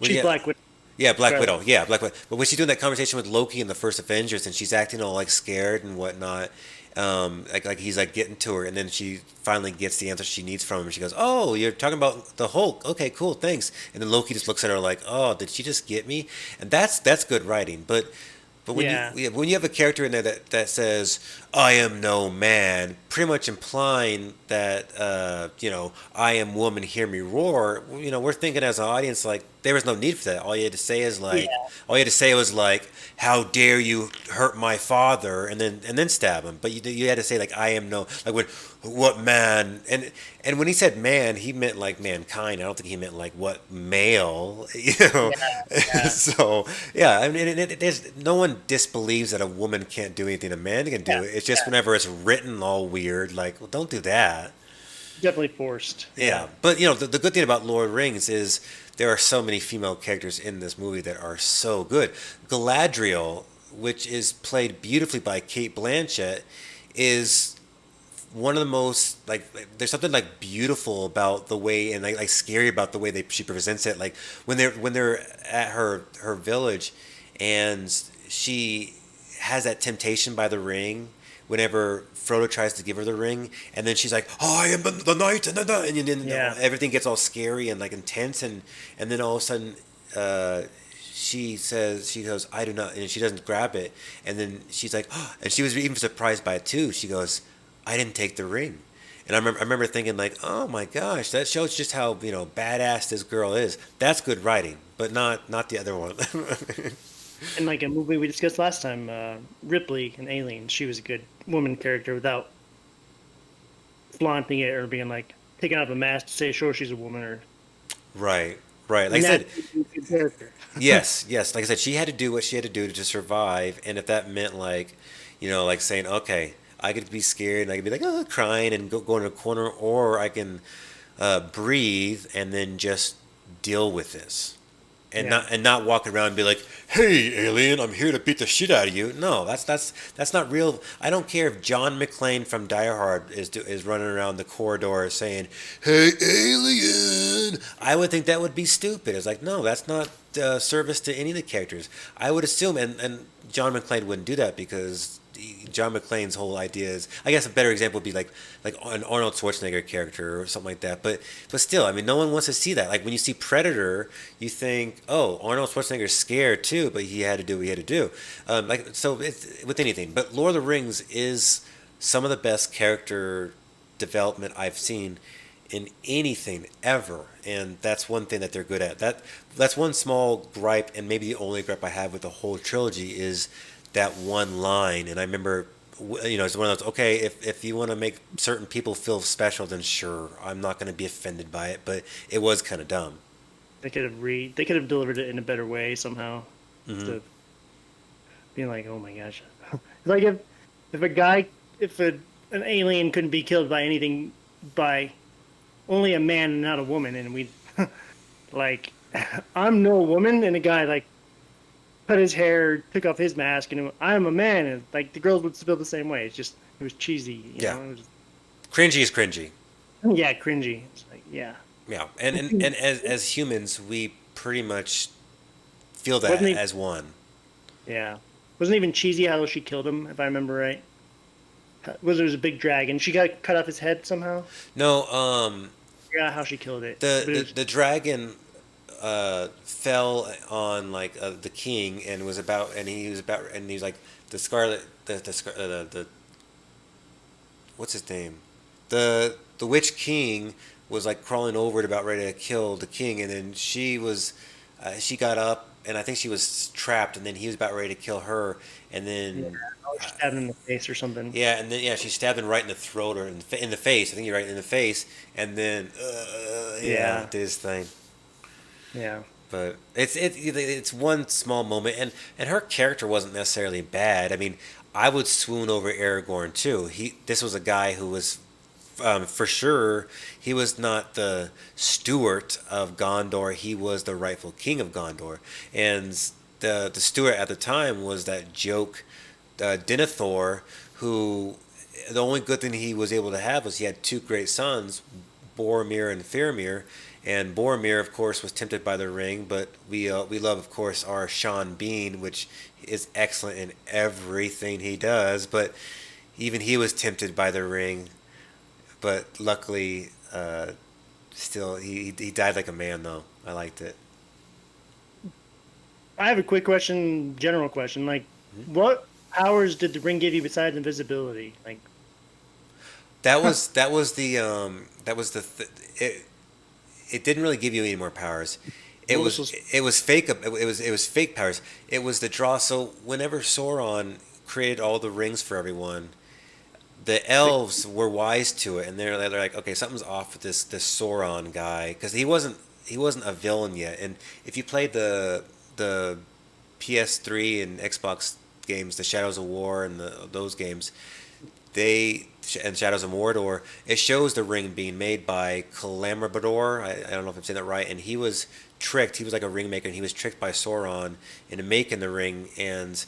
She's Black Widow.
Yeah, Black Widow. Yeah, Black Widow. But when she's doing that conversation with Loki in the first Avengers, and she's acting all like scared and whatnot, like he's like getting to her, and then she finally gets the answer she needs from him. And she goes, "Oh, you're talking about the Hulk? Okay, cool, thanks." And then Loki just looks at her like, "Oh, did she just get me?" And that's good writing. But when you have a character in there that says, I am no man, pretty much implying that, I am woman, hear me roar. We're thinking as an audience, like, there was no need for that. All you had to say is,
Yeah.
like, all you had to say was, like, how dare you hurt my father, and then stab him. But you had to say, like, I am no, like, what man, and when he said man, he meant, like, mankind. I don't think he meant, like, what male,
Yeah.
So, yeah, I mean, there's no one disbelieves that a woman can't do anything a man can do.
Yeah.
It's just whenever it's written all weird, like, well, don't do that.
Definitely forced.
Yeah, but the good thing about Lord of the Rings is there are so many female characters in this movie that are so good. Galadriel, which is played beautifully by Kate Blanchett, is one of the most, like, there's something like beautiful about the way, and like scary about the way she presents it. Like when they're at her village, and she has that temptation by the ring whenever Frodo tries to give her the ring, and then she's like, "Oh, I am the knight," and then
Yeah.
everything gets all scary and like intense, and then all of a sudden, she goes, "I do not," and she doesn't grab it, and then she's like, oh, and she was even surprised by it too. She goes, "I didn't take the ring." And I remember thinking, like, oh my gosh, that shows just how badass this girl is. That's good writing, but not the other one.
And like a movie we discussed last time, Ripley in Alien, she was a good woman character without flaunting it or being like taking off a mask to say sure she's a woman or.
Right. Like I said,
Good character.
yes. Like I said, she had to do what she had to do to survive, and if that meant like, like saying, okay, I could be scared and I could be like, oh, crying and go in a corner, or I can breathe and then just deal with this, and not walk around and be like, hey, alien, I'm here to beat the shit out of you. No, that's not real. I don't care if John McClane from Die Hard is running around the corridor saying, hey, alien. I would think that would be stupid. It's like, no, that's not service to any of the characters. I would assume, and John McClane wouldn't do that because John McClane's whole idea is, I guess a better example would be like an Arnold Schwarzenegger character or something like that. But still, I mean, no one wants to see that. Like when you see Predator, you think, oh, Arnold Schwarzenegger's scared too, but he had to do what he had to do. So it's with anything. But Lord of the Rings is some of the best character development I've seen in anything ever, and that's one thing that they're good at. That's one small gripe, and maybe the only gripe I have with the whole trilogy is that one line. And I remember, it's one of those, okay, if you want to make certain people feel special, then sure, I'm not going to be offended by it, but it was kind of dumb.
They could have delivered it in a better way somehow.
Mm-hmm.
Instead of being like, oh my gosh. It's like if an alien couldn't be killed by anything, by only a man and not a woman, and we like, I'm no woman, and a guy like cut his hair, took off his mask, and I'm a man, and like the girls would feel the same way. It was cheesy. You know? It was,
Cringy is cringy.
yeah, cringy. It's like, yeah.
Yeah, and as humans, we pretty much feel that as one.
Yeah. Wasn't even cheesy how she killed him, if I remember right. Was a big dragon. She got cut off his head somehow.
No,
I forgot how she killed it.
the dragon fell on like the king and he was like the scarlet the what's his name, the witch king was like crawling over it about ready to kill the king, and then she got up, and I think she was trapped, and then he was about ready to kill her, and then
she stabbed him in the face or something.
yeah, and then she stabbed him right in the throat or in the face. I think you're right, in the face, and then did his thing.
Yeah.
But it's one small moment, and her character wasn't necessarily bad. I mean, I would swoon over Aragorn too. This was a guy who was, for sure, he was not the steward of Gondor. He was the rightful king of Gondor, and the steward at the time was that joke, Denethor, who the only good thing he was able to have was he had two great sons, Boromir and Faramir. And Boromir, of course, was tempted by the ring, but we love, of course, our Sean Bean, which is excellent in everything he does. But even he was tempted by the ring, but luckily, still he died like a man. Though I liked it.
I have a quick question, general question. Like, what powers did the ring give you besides invisibility? Like,
It didn't really give you any more powers. It
what
was
was
it was fake. It was fake powers. It was the draw. So whenever Sauron created all the rings for everyone, the elves were wise to it, and they're like, okay, something's off with this Sauron guy, because he wasn't a villain yet. And if you played the PS3 and Xbox games, the Shadows of War and those games, and Shadows of Mordor, it shows the ring being made by Calamabrador. I don't know if I'm saying that right. And he was tricked. He was like a ring maker, and he was tricked by Sauron into making the ring. And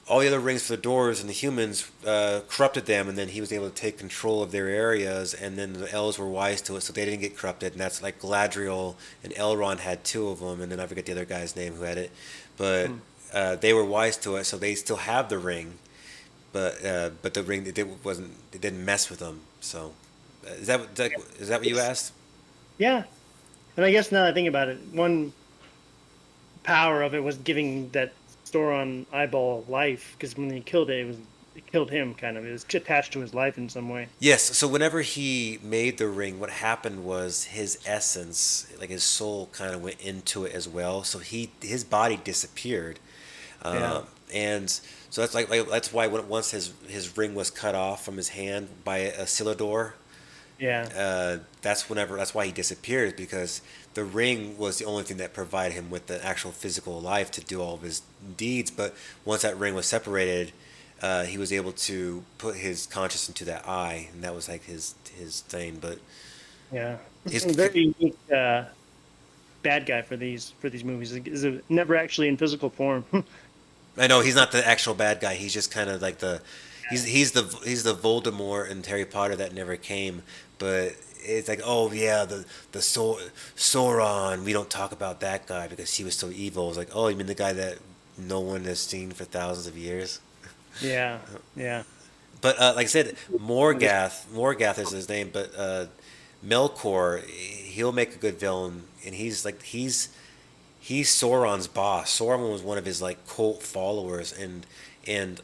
all the other rings for the dwarves and the humans corrupted them, and then he was able to take control of their areas. And then the elves were wise to it, so they didn't get corrupted. And that's like Galadriel and Elrond had two of them, and then I forget the other guy's name who had it. But they were wise to it, so they still have the ring. But the ring, it didn't mess with them. So is that what you asked?
yeah. And I guess now that I think about it, one power of it was giving that Sauron eyeball life, because when he killed it, it killed him kind of. It was attached to his life in some way.
Yes. So whenever he made the ring, what happened was his essence, like his soul, kind of went into it as well. So his body disappeared.
Yeah.
And so that's why once his ring was cut off from his hand by a Isildur,
Yeah.
that's why he disappeared, because the ring was the only thing that provided him with the actual physical life to do all of his deeds. But once that ring was separated, he was able to put his conscience into that eye, and that was like his thing. But
Yeah.
his
A very unique bad guy for these movies. Is never actually in physical form.
I know he's not the actual bad guy. He's just kind of like he's the Voldemort in Harry Potter that never came. But it's like, oh yeah, Sauron. We don't talk about that guy because he was so evil. It's like, oh, you mean the guy that no one has seen for thousands of years?
Yeah. Yeah.
But like I said, Morgath is his name. But Melkor, he'll make a good villain, and he's Sauron's boss. Sauron was one of his like cult followers, and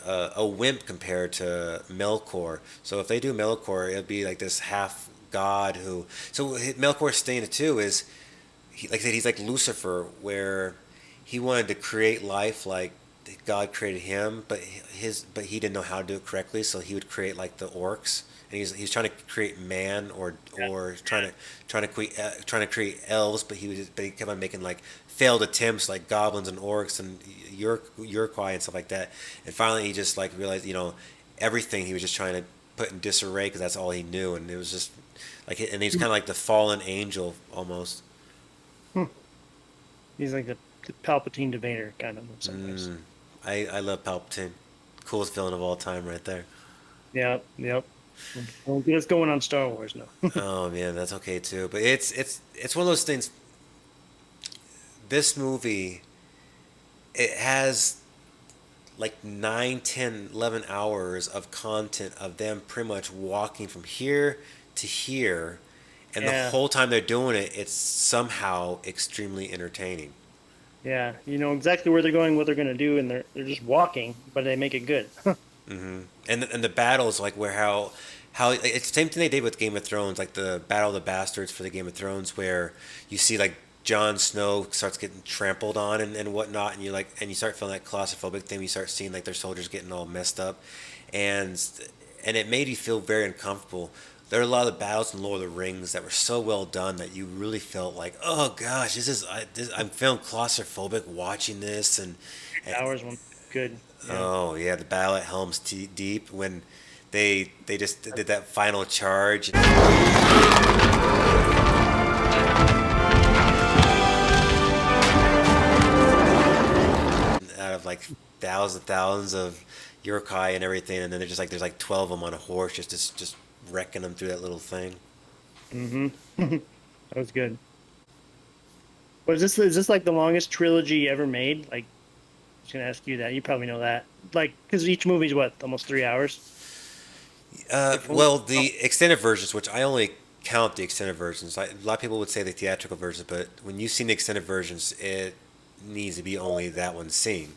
a wimp compared to Melkor. So if they do Melkor, it'll be like this half god who. So Melkor's thing too is, like I said, he's like Lucifer, where he wanted to create life like God created him, but he didn't know how to do it correctly. So he would create like the orcs, and he's trying to create man or trying to create elves, but he kept on making like failed attempts like goblins and orcs and Uruk-hai and stuff like that. And finally he just like realized, everything he was just trying to put in disarray because that's all he knew. And it was just like, and he's kind of like the fallen angel almost.
He's like the Palpatine to Vader kind of in some ways.
I love Palpatine. Coolest villain of all time right there.
Yep. Well, it's going on Star Wars now.
Oh man, that's okay too. But it's one of those things. This movie, it has like 9, 10, 11 hours of content of them pretty much walking from here to here, and the whole time they're doing it, it's somehow extremely entertaining.
Yeah, you know exactly where they're going, what they're going to do, and they're just walking, but they make it good.
And the battles, like how it's the same thing they did with Game of Thrones, like the Battle of the Bastards for the Game of Thrones, where you see like Jon Snow starts getting trampled on and whatnot, and you start feeling that claustrophobic thing. You start seeing like their soldiers getting all messed up, and it made you feel very uncomfortable. There are a lot of the battles in Lord of the Rings that were so well done that you really felt like, oh gosh, I'm feeling claustrophobic watching this, and
Hours one good. Yeah.
oh yeah, the battle at Helm's Deep when they just did that final charge. Out of like thousands of Uruk-hai and everything, and then there's like 12 of them on a horse just wrecking them through that little thing.
That was good. Is this like the longest trilogy ever made? Like, I was gonna ask you that. You probably know that. Like, because each movie's what, almost 3 hours?
Well, the extended versions, which I only count the extended versions. A lot of people would say the theatrical versions, but when you've seen the extended versions, it needs to be only that one scene.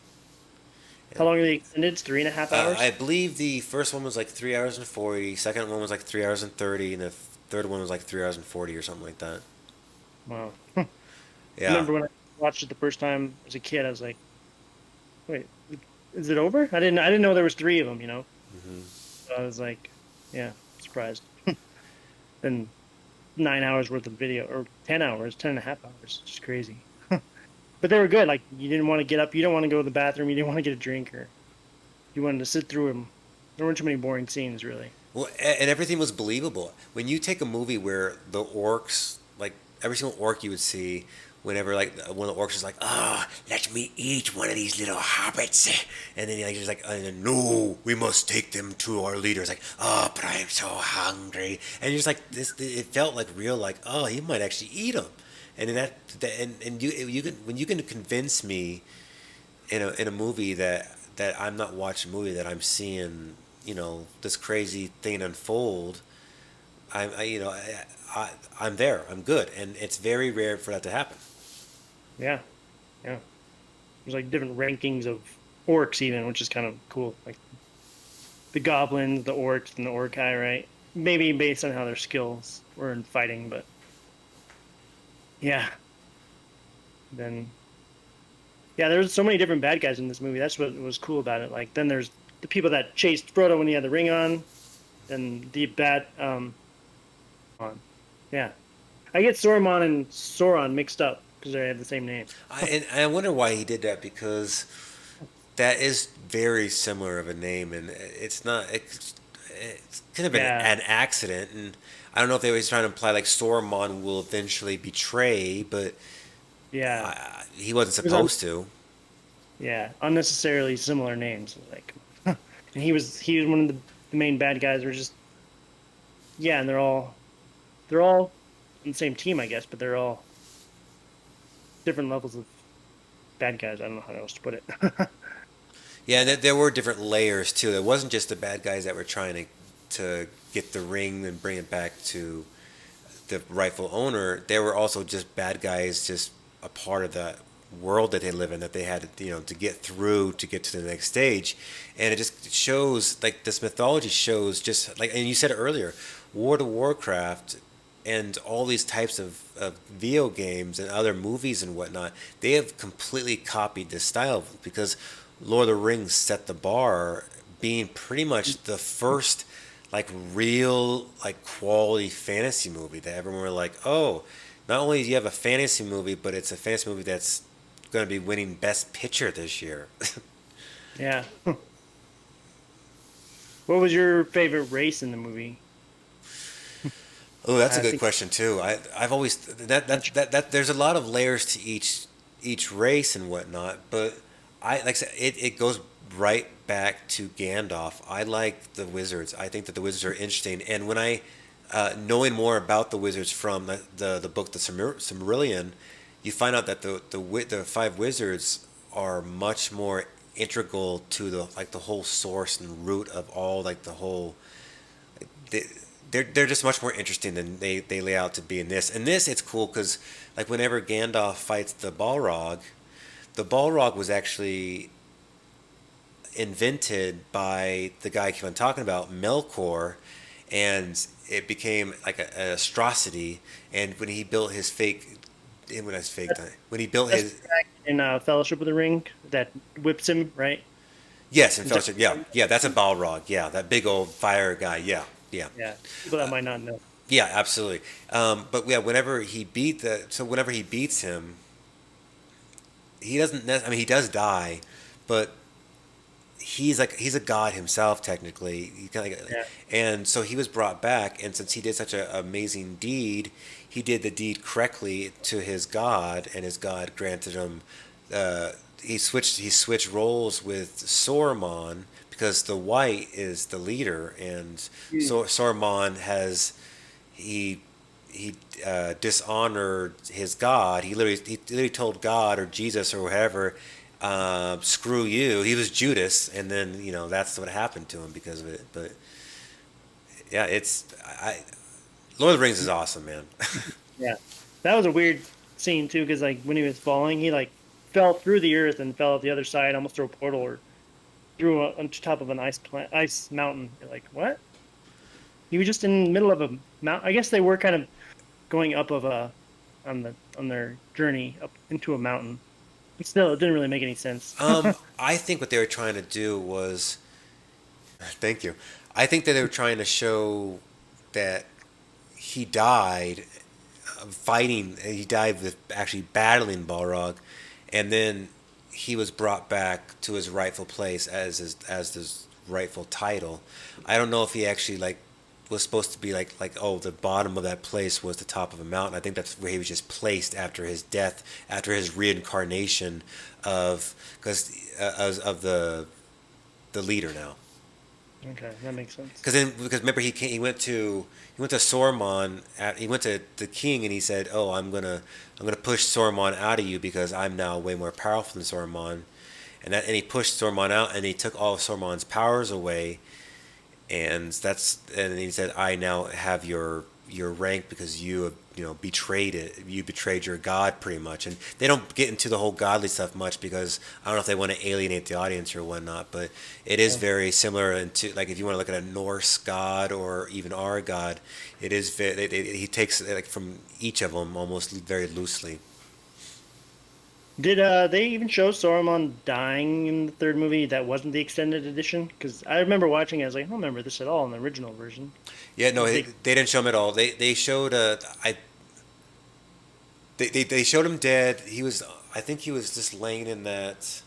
How long are they extended? It's 3.5 hours.
I believe the first one was like 3 hours and 40. Second one was like 3 hours and 30, and the third one was like 3 hours and 40 or something like that.
Wow. I
Yeah.
remember when I watched it the first time as a kid, I was like, "Wait, is it over?" I didn't know there was three of them. So I was like, "Yeah, surprised." Then 9 hours worth of video, or 10 hours, 10.5 hours, just crazy. But they were good. Like you didn't want to get up, you didn't want to go to the bathroom, you didn't want to get a drink, or you wanted to sit through them. There weren't too many boring scenes, really.
Well, and everything was believable. When you take a movie where the orcs, like every single orc you would see, whenever like one of the orcs is like, "Ah, let me eat one of these little hobbits," and then like, he's like, "No, we must take them to our leaders." Like, "Oh, but I am so hungry," and you're just like, this. It felt like real, like, "Oh, he might actually eat them," and then and you can when you can convince me in a movie that I'm not watching a movie, that I'm seeing, this crazy thing unfold. I'm there. I'm good, and it's very rare for that to happen.
Yeah, yeah. There's like different rankings of orcs, even, which is kind of cool. Like the goblins, the orcs, and the orcai, right? Maybe based on how their skills were in fighting, but yeah. Then, yeah, there's so many different bad guys in this movie. That's what was cool about it. Like, then there's the people that chased Frodo when he had the ring on, then the bad, on. Yeah. I get Saruman and Sauron mixed up because they have the same name.
And I wonder why he did that, because that is very similar of a name, and it's not. It's kind of
Yeah.
an accident, and I don't know if they were trying to imply like Saruman will eventually betray, but
Yeah.
he wasn't
It was un-
supposed to.
yeah. Unnecessarily similar names. Like, and he was one of the main bad guys. Were just, yeah, and they're all on the same team, I guess, but they're all different levels of bad guys. I don't know how else to put it.
Yeah, and there were different layers too. It wasn't just the bad guys that were trying to get the ring and bring it back to the rightful owner. There were also just bad guys, just a part of the world that they live in, that they had to get through to get to the next stage. And it just shows, like, this mythology shows, just like, and you said it earlier, World of Warcraft and all these types of video games and other movies and whatnot, they have completely copied this style, because Lord of the Rings set the bar, being pretty much the first like real like quality fantasy movie that everyone were like, "Oh, not only do you have a fantasy movie, but it's a fantasy movie that's going to be winning Best Picture this year."
Yeah. What was your favorite race in the movie?
Oh, that's a
I
good
think
question too. I've always that there's a lot of layers to each race and whatnot, but like I said, it goes right back to Gandalf. I like the wizards. I think that the wizards are interesting, and when I knowing more about the wizards from the book, the Silmarillion, you find out that the five wizards are much more integral to the whole source and root of all, like the whole. They, they're just much more interesting than they lay out to be in this. In this, it's cool because like whenever Gandalf fights the Balrog was actually invented by the guy I keep on talking about, Melkor, and it became like an atrocity. And when he built his when he built
that's
his
in Fellowship of the Ring that whips him, right?
yes, in Fellowship, yeah, that's a Balrog, yeah, that big old fire guy, yeah, yeah.
Yeah. People that might not know.
Yeah, absolutely. But yeah, whenever he beats him, he doesn't. I mean, he does die, but he's a god himself technically. He kind of,
Yeah.
and so he was brought back, and since he did such an amazing deed, he did the deed correctly to his god, and his god granted him. He switched roles with Saruman, because the white is the leader, and so Saruman he dishonored his God. He literally told God or Jesus or whatever, "Screw you." He was Judas, and then that's what happened to him because of it. But yeah, Lord of the Rings is awesome, man.
Yeah. That was a weird scene too, because like when he was falling, he like fell through the earth and fell out the other side, almost through a portal, or through on top of an ice mountain. You're like, what? He was just in the middle of a mountain. I guess they were kind of going up of a on their journey up into a mountain. But still, it didn't really make any sense.
I think what they were trying to do was, thank you. I think that they were trying to show that he died fighting. He died with actually battling Balrog, and then he was brought back to his rightful place as his rightful title. I don't know if he actually was supposed to be like oh, the bottom of that place was the top of a mountain. I think that's where he was just placed after his death, after his reincarnation of the leader now.
Okay, that makes sense.
Because remember he went to Saruman he went to the king and he said, oh, I'm gonna push Saruman out of you because I'm now way more powerful than Saruman, and he pushed Saruman out and he took all of Saruman's powers away. And he said, I now have your rank because you betrayed it. You betrayed your god pretty much. And they don't get into the whole godly stuff much because I don't know if they want to alienate the audience or whatnot. But it is very similar to if you want to look at a Norse god or even our god, it is he takes from each of them almost very loosely.
Did they even show Saruman dying in the third movie? That wasn't the extended edition? Because I remember watching it, I was like, I don't remember this at all in the original version.
Yeah, no, they didn't show him at all. They showed they showed him dead. I think he was just laying in that.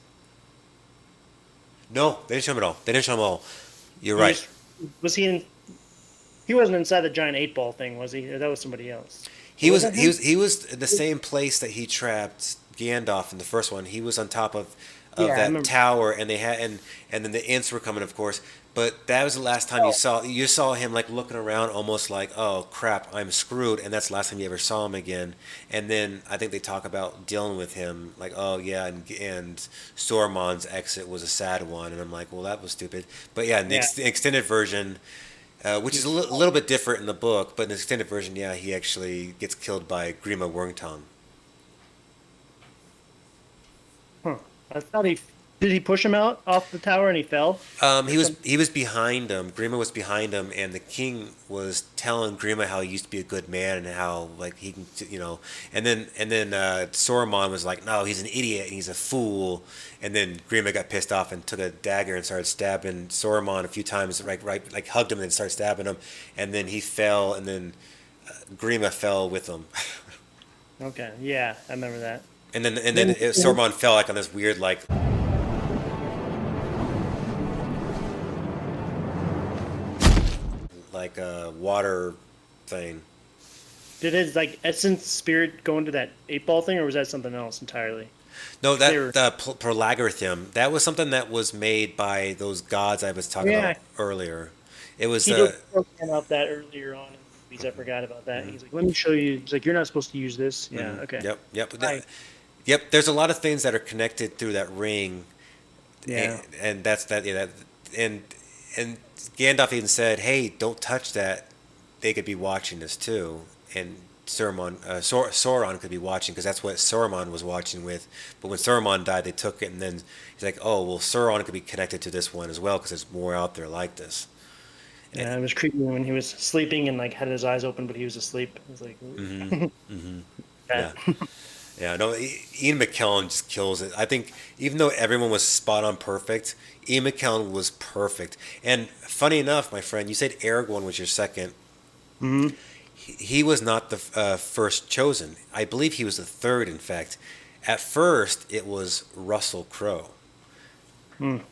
No, they didn't show him at all. They didn't show him at all. You're right.
Was he in? He wasn't inside the giant 8-ball thing, was he? Or that was somebody else.
He was in the same place that he trapped Gandalf in the first one. He was on top of that tower, and they had and then the Ents were coming, of course. But that was the last time you saw him looking around, almost like, oh crap, I'm screwed, and that's the last time you ever saw him again. And then I think they talk about dealing with him, like, oh yeah, and Saruman's exit was a sad one, and I'm like, well, that was stupid. But yeah, in the extended version. Which is a little bit different in the book, but in the extended version, yeah, he actually gets killed by Grima Wormtongue.
Huh. I thought did he push him out off the tower and he fell?
He was behind him. Grima was behind him, and the king was telling Grima how he used to be a good man and how he can, and then Saruman was like, no, he's an idiot and he's a fool. And then Grima got pissed off and took a dagger and started stabbing Saruman a few times, hugged him and then started stabbing him, and then he fell, and then Grima fell with him.
Okay, yeah, I remember that.
And then Saruman fell on this weird water thing.
Did his essence spirit go into that 8-ball thing, or was that something else entirely?
No, the Prolagarithim, that was something that was made by those gods I was talking about earlier. It was.
He did about that earlier on in the movies. I forgot about that. He's like, "Let me show you." He's like, "You're not supposed to use this." Yeah. Okay.
Yep. Yep. There's a lot of things that are connected through that ring.
Yeah.
And that's that. Yeah. And Gandalf even said, "Hey, don't touch that. They could be watching this too." And Sauron could be watching because that's what Saruman was watching with. But when Saruman died, they took it, and then he's like, "Oh, well, Sauron could be connected to this one as well because there's more out there like this."
Yeah, it was creepy when he was sleeping and had his eyes open, but he was asleep. It was like,
yeah. No, Ian McKellen just kills it. I think even though everyone was spot on perfect, Ian McKellen was perfect. And funny enough, my friend, you said Aragorn was your second.
Mm-hmm.
He was not the first chosen. I believe he was the third, in fact. At first, it was Russell Crowe,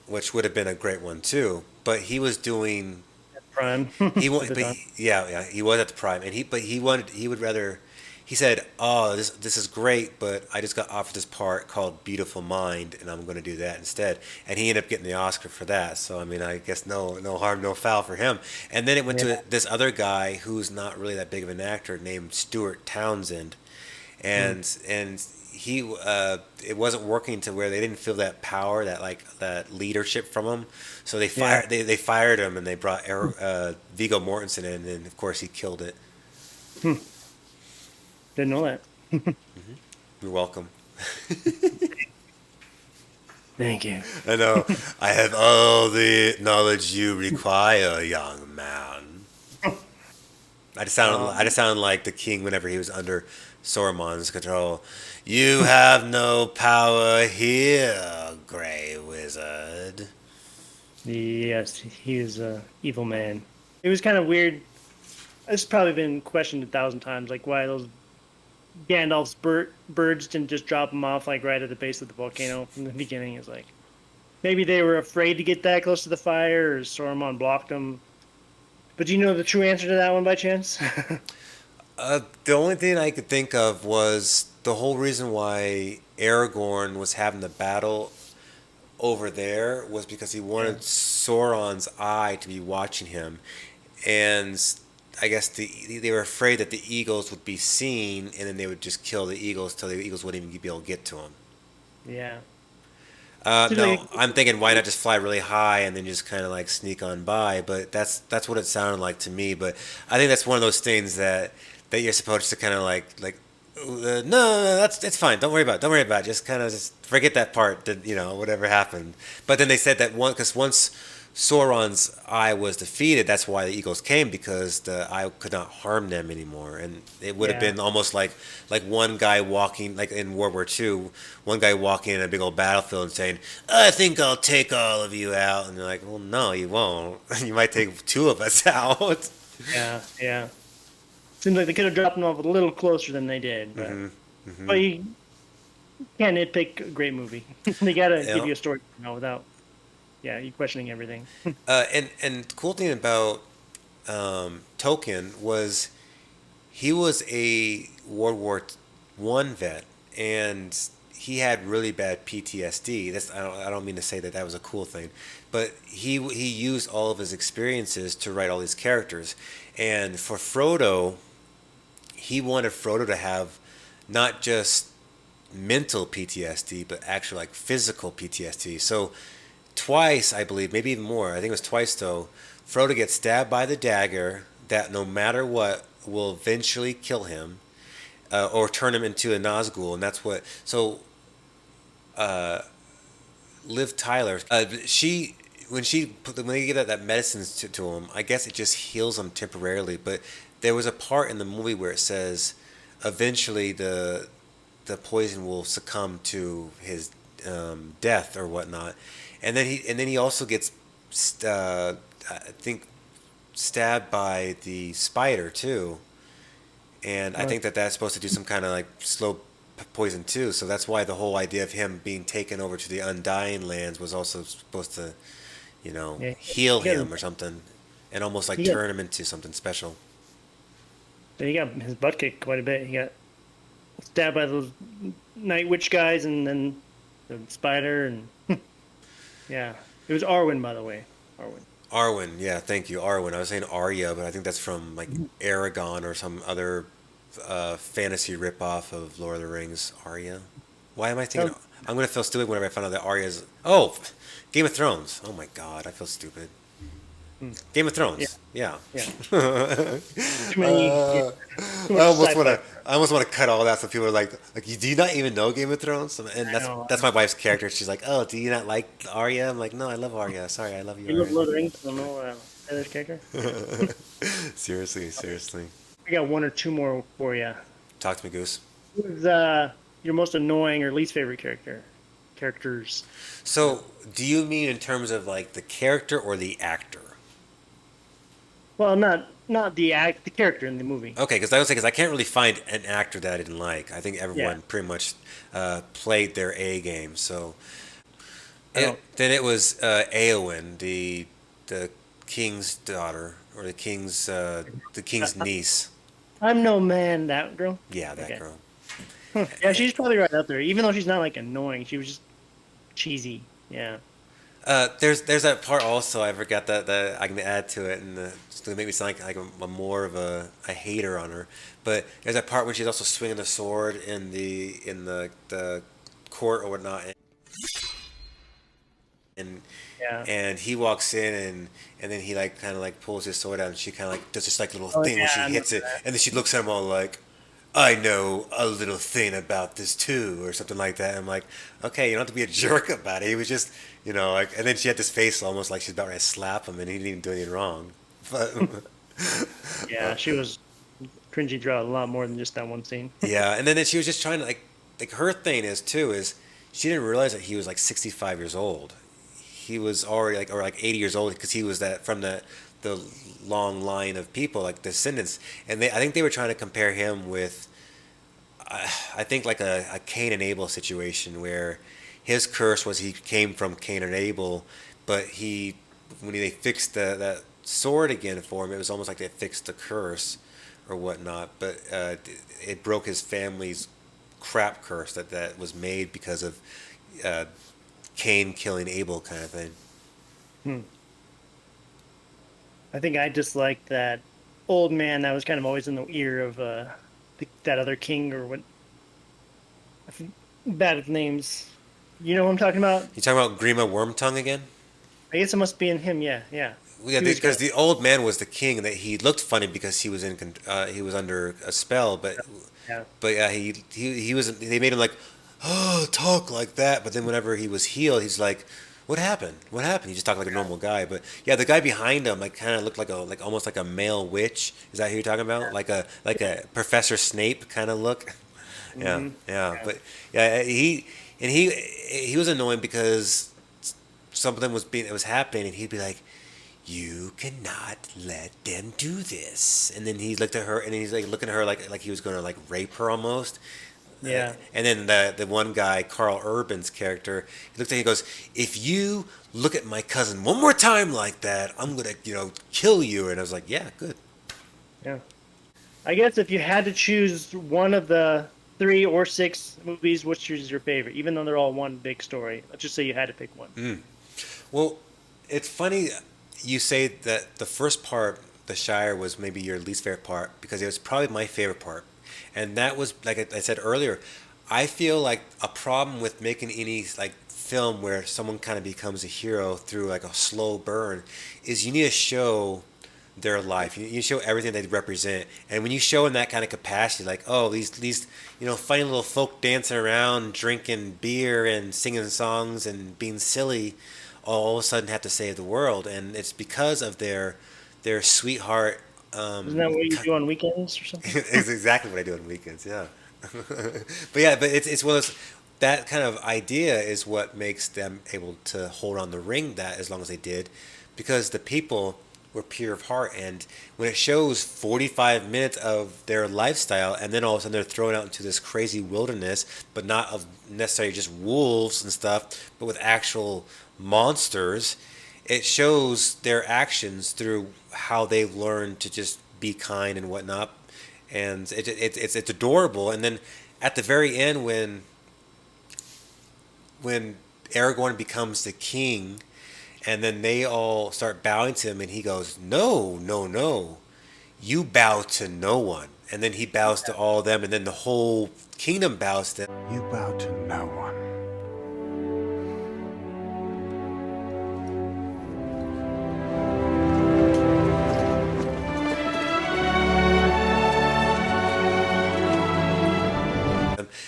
which would have been a great one too. But he was doing
prime.
He wanted, he was at the prime, and he would rather. He said, "Oh, this is great, but I just got offered this part called Beautiful Mind, and I'm going to do that instead." And he ended up getting the Oscar for that. So I mean, I guess no harm, no foul for him. And then it went to this other guy who's not really that big of an actor named Stuart Townsend, and he it wasn't working to where they didn't feel that power, that leadership from him. So they fired him, and they brought Viggo Mortensen in, and of course he killed it.
Didn't know that.
You're welcome.
Thank you.
I know. I have all the knowledge you require, young man. I just sounded like the king whenever he was under Saruman's control. You have no power here, Grey Wizard.
Yes, he is a evil man. It was kind of weird. It's probably been questioned 1,000 times, like why those Gandalf's birds didn't just drop him off like right at the base of the volcano from the beginning. It's like maybe they were afraid to get that close to the fire, or Saruman blocked them. But do you know the true answer to that one by chance?
The only thing I could think of was the whole reason why Aragorn was having the battle over there was because he wanted Sauron's eye to be watching him, and I guess they were afraid that the eagles would be seen, and then they would just kill the eagles till the eagles wouldn't even be able to get to him.
Yeah.
No, I'm thinking why not just fly really high and then just kind of like sneak on by, but that's what it sounded like to me. But I think that's one of those things that you're supposed to kind of like no, it's fine. Don't worry about it. Don't worry about it. Just kind of just forget that part. That whatever happened. But then they said that once Sauron's eye was defeated, that's why the eagles came, because the eye could not harm them anymore, and it would have been almost like one guy walking, like in World War II, one guy walking in a big old battlefield and saying, "I think I'll take all of you out," and they're like, "Well, no, you won't. You might take two of us out."
Yeah. Seems like they could have dropped them off a little closer than they did, but but you can't nitpick a great movie. They gotta give you a story without you questioning everything.
And the cool thing about Tolkien was he was a World War One vet, and he had really bad PTSD. I don't mean to say that was a cool thing, but he used all of his experiences to write all these characters. And for Frodo, he wanted Frodo to have not just mental PTSD, but actually like physical PTSD. So twice, I believe, maybe even more, I think it was twice though, Frodo gets stabbed by the dagger that no matter what will eventually kill him, or turn him into a Nazgul, and that's what. So, Liv Tyler, when they give that medicines to him, I guess it just heals him temporarily. But there was a part in the movie where it says, eventually the poison will succumb to his death or whatnot, and then he also gets, I think, stabbed by the spider too, and I think that's supposed to do some kind of like slow poison too. So that's why the whole idea of him being taken over to the Undying Lands was also supposed to, heal him or something, and almost like turn him into something special.
So he got his butt kicked quite a bit. He got stabbed by those Night Witch guys, and then the spider, and yeah, it was Arwen, by the way. Arwen,
yeah, thank you, Arwen. I was saying Arya, but I think that's from like Aragon or some other fantasy ripoff of Lord of the Rings. Arya. Why am I thinking? I'm gonna feel stupid whenever I find out that Arya's. Oh, Game of Thrones. Oh my God, I feel stupid. Game of Thrones. Yeah.
Too many.
I almost want to cut all that so people are like, do you not even know Game of Thrones? And that's my wife's character. She's like, oh, do you not like Arya? I'm like, no, I love Arya. Sorry, I love you.
You love Lord of the Rings? I don't know Heather's character.
Seriously.
I got one or two more for you.
Talk to me, Goose.
Who's your most annoying or least favorite characters?
So, do you mean in terms of like the character or the actor?
Well, not the character in the movie.
Okay, because I can't really find an actor that I didn't like. I think everyone pretty much played their A game. So then it was Éowyn, the king's daughter, or the king's niece.
I'm no man, that girl.
Yeah, that girl.
Yeah, she's probably right up there. Even though she's not like annoying, she was just cheesy. Yeah.
There's that part also I forgot that I can add to it, and just to make me sound like I'm more of a hater on her. But there's that part when she's also swinging the sword in the court or whatnot, and he walks in and then he like kind of like pulls his sword out, and she kind of like does this like little thing where she hits it, and then she looks at him all like, I know a little thing about this too, or something like that. I'm like, okay, you don't have to be a jerk about it. He was just, like, and then she had this face almost like she's about ready to slap him, and he didn't even do anything wrong. But
Yeah, she was cringy throughout a lot more than just that one scene.
yeah, and then she was just trying to like her thing is too is she didn't realize that he was like 65 years old. He was already like or like 80 years old because he was that from the long line of people like descendants, and I think they were trying to compare him with I think like a Cain and Abel situation where his curse was he came from Cain and Abel, but when they fixed that sword again for him, it was almost like they fixed the curse or whatnot, but it broke his family's crap curse that was made because of uh, Cain killing Abel kind of thing.
Hmm. I think I disliked that old man that was kind of always in the ear of that other king or what. Bad with names. You know what I'm talking about?
You talking about Grima Wormtongue again?
I guess it must be in him. Yeah, yeah.
Yeah,
He was
because
good.
the old man was the king, and that he looked funny because he was under a spell,
Yeah.
but yeah, he was. They made him like, oh, talk like that. But then whenever he was healed, he's like, what happened? What happened? He just talked like a normal guy. But yeah, the guy behind him like kind of looked like almost like a male witch. Is that who you're talking about? Like a Professor Snape kind of look. Yeah,
Hmm.
yeah. But yeah, he was annoying because something was happening, and he'd be like, you cannot let them do this. And then he looked at her, and he's like looking at her like he was going to like rape her almost.
Yeah.
And then the one guy, Carl Urban's character, he looked at him and goes, if you look at my cousin one more time like that, I'm gonna kill you. And I was like, yeah, good.
Yeah. I guess if you had to choose one of the 3 or 6 movies, which is your favorite? Even though they're all one big story. Let's just say you had to pick one.
Well, it's funny you say that the first part, The Shire, was maybe your least favorite part because it was probably my favorite part. And that was, like I said earlier, I feel like a problem with making any like film where someone kind of becomes a hero through like a slow burn is you need to show their life. You show everything they represent, and when you show in that kind of capacity, like these funny little folk dancing around, drinking beer and singing songs and being silly, all of a sudden have to save the world, and it's because of their sweetheart.
Isn't that what you do on weekends or something?
It's exactly what I do on weekends. Yeah, but it's one of those, that kind of idea is what makes them able to hold on the ring that as long as they did, because the people were pure of heart, and when it shows 45 minutes of their lifestyle, and then all of a sudden they're thrown out into this crazy wilderness, but not of necessarily just wolves and stuff, but with actual monsters. It shows their actions through how they've learned to just be kind and whatnot, and it's adorable. And then at the very end, when Aragorn becomes the king, and then they all start bowing to him, and he goes, "No, no, no, you bow to no one." And then he bows to all of them, and then the whole kingdom bows to him.
You bow to no one.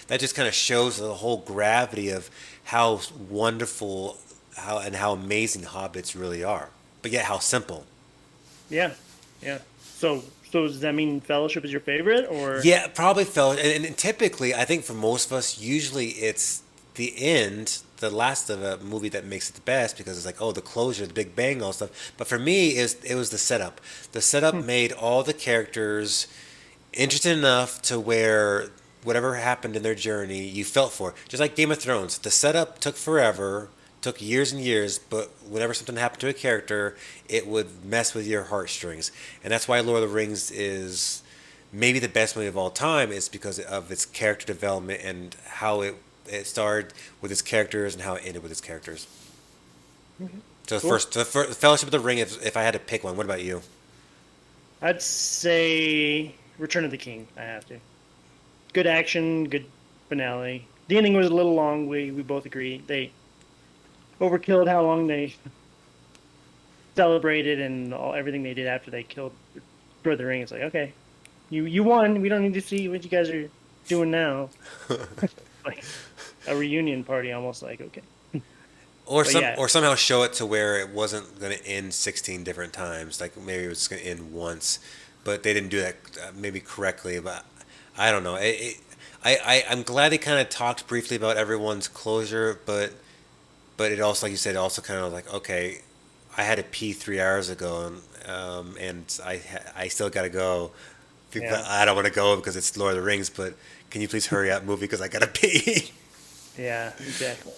That just kind of shows the whole gravity of how wonderful, how amazing hobbits really are, but yet how simple.
Yeah. Yeah. So does that mean Fellowship is your favorite, or?
Yeah, probably felt, and typically, I think for most of us, usually it's the end, the last of a movie that makes it the best because it's like, oh, the closure, the big bang, all stuff. But for me, it was the setup. The setup made all the characters interesting enough to where whatever happened in their journey, you felt for. Just like Game of Thrones, the setup took forever, took years and years, but whenever something happened to a character, it would mess with your heartstrings. And that's why Lord of the Rings is maybe the best movie of all time, is because of its character development and how it started with its characters and how it ended with its characters.
Mm-hmm.
So
Cool.
the Fellowship of the Ring, if I had to pick one, what about you?
I'd say Return of the King. I have to. Good action, good finale. The ending was a little long. We both agree. They overkilled how long they celebrated and everything they did after they killed Lord of the Ring. It's like, okay, You won. We don't need to see what you guys are doing now. Like a reunion party, almost like okay.
Or
But yeah.
or somehow show it to where it wasn't going to end 16 different times. Like maybe it was going to end once, but they didn't do that maybe correctly. But I don't know. I'm glad they kind of talked briefly about everyone's closure, but it also, like you said, it also kind of like, okay, I had to pee 3 hours ago, and I still got to go.
Yeah.
I don't want to go because it's Lord of the Rings, but can you please hurry up, movie, because I got to pee.
Yeah. Exactly.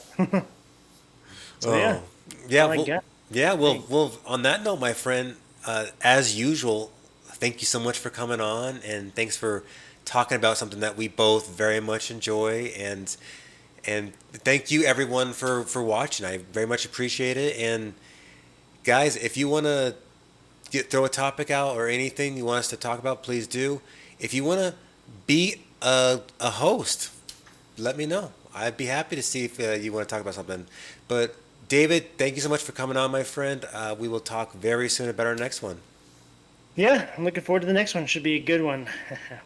So
Oh,
yeah.
yeah,
all I
well,
got.
yeah.
Thanks.
Well. On that note, my friend, as usual, thank you so much for coming on, and thanks for talking about something that we both very much enjoy, and thank you everyone for watching. I very much appreciate it. And guys, if you want to throw a topic out or anything you want us to talk about, please do. If you want to be a host, let me know. I'd be happy to see if you want to talk about something. But David, thank you so much for coming on, my friend. We will talk very soon about our next one.
Yeah, I'm looking forward to the next one. Should be a good one.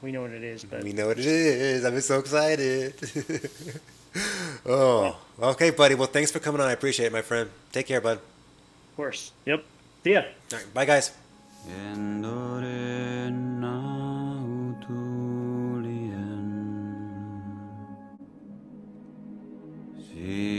We know what it is, but
We know what it is. I'm so excited.
well,
Oh, okay, buddy. Well, thanks for coming on. I appreciate it, my friend. Take care, bud.
of course. Yep. See ya.
All right, bye, guys.
See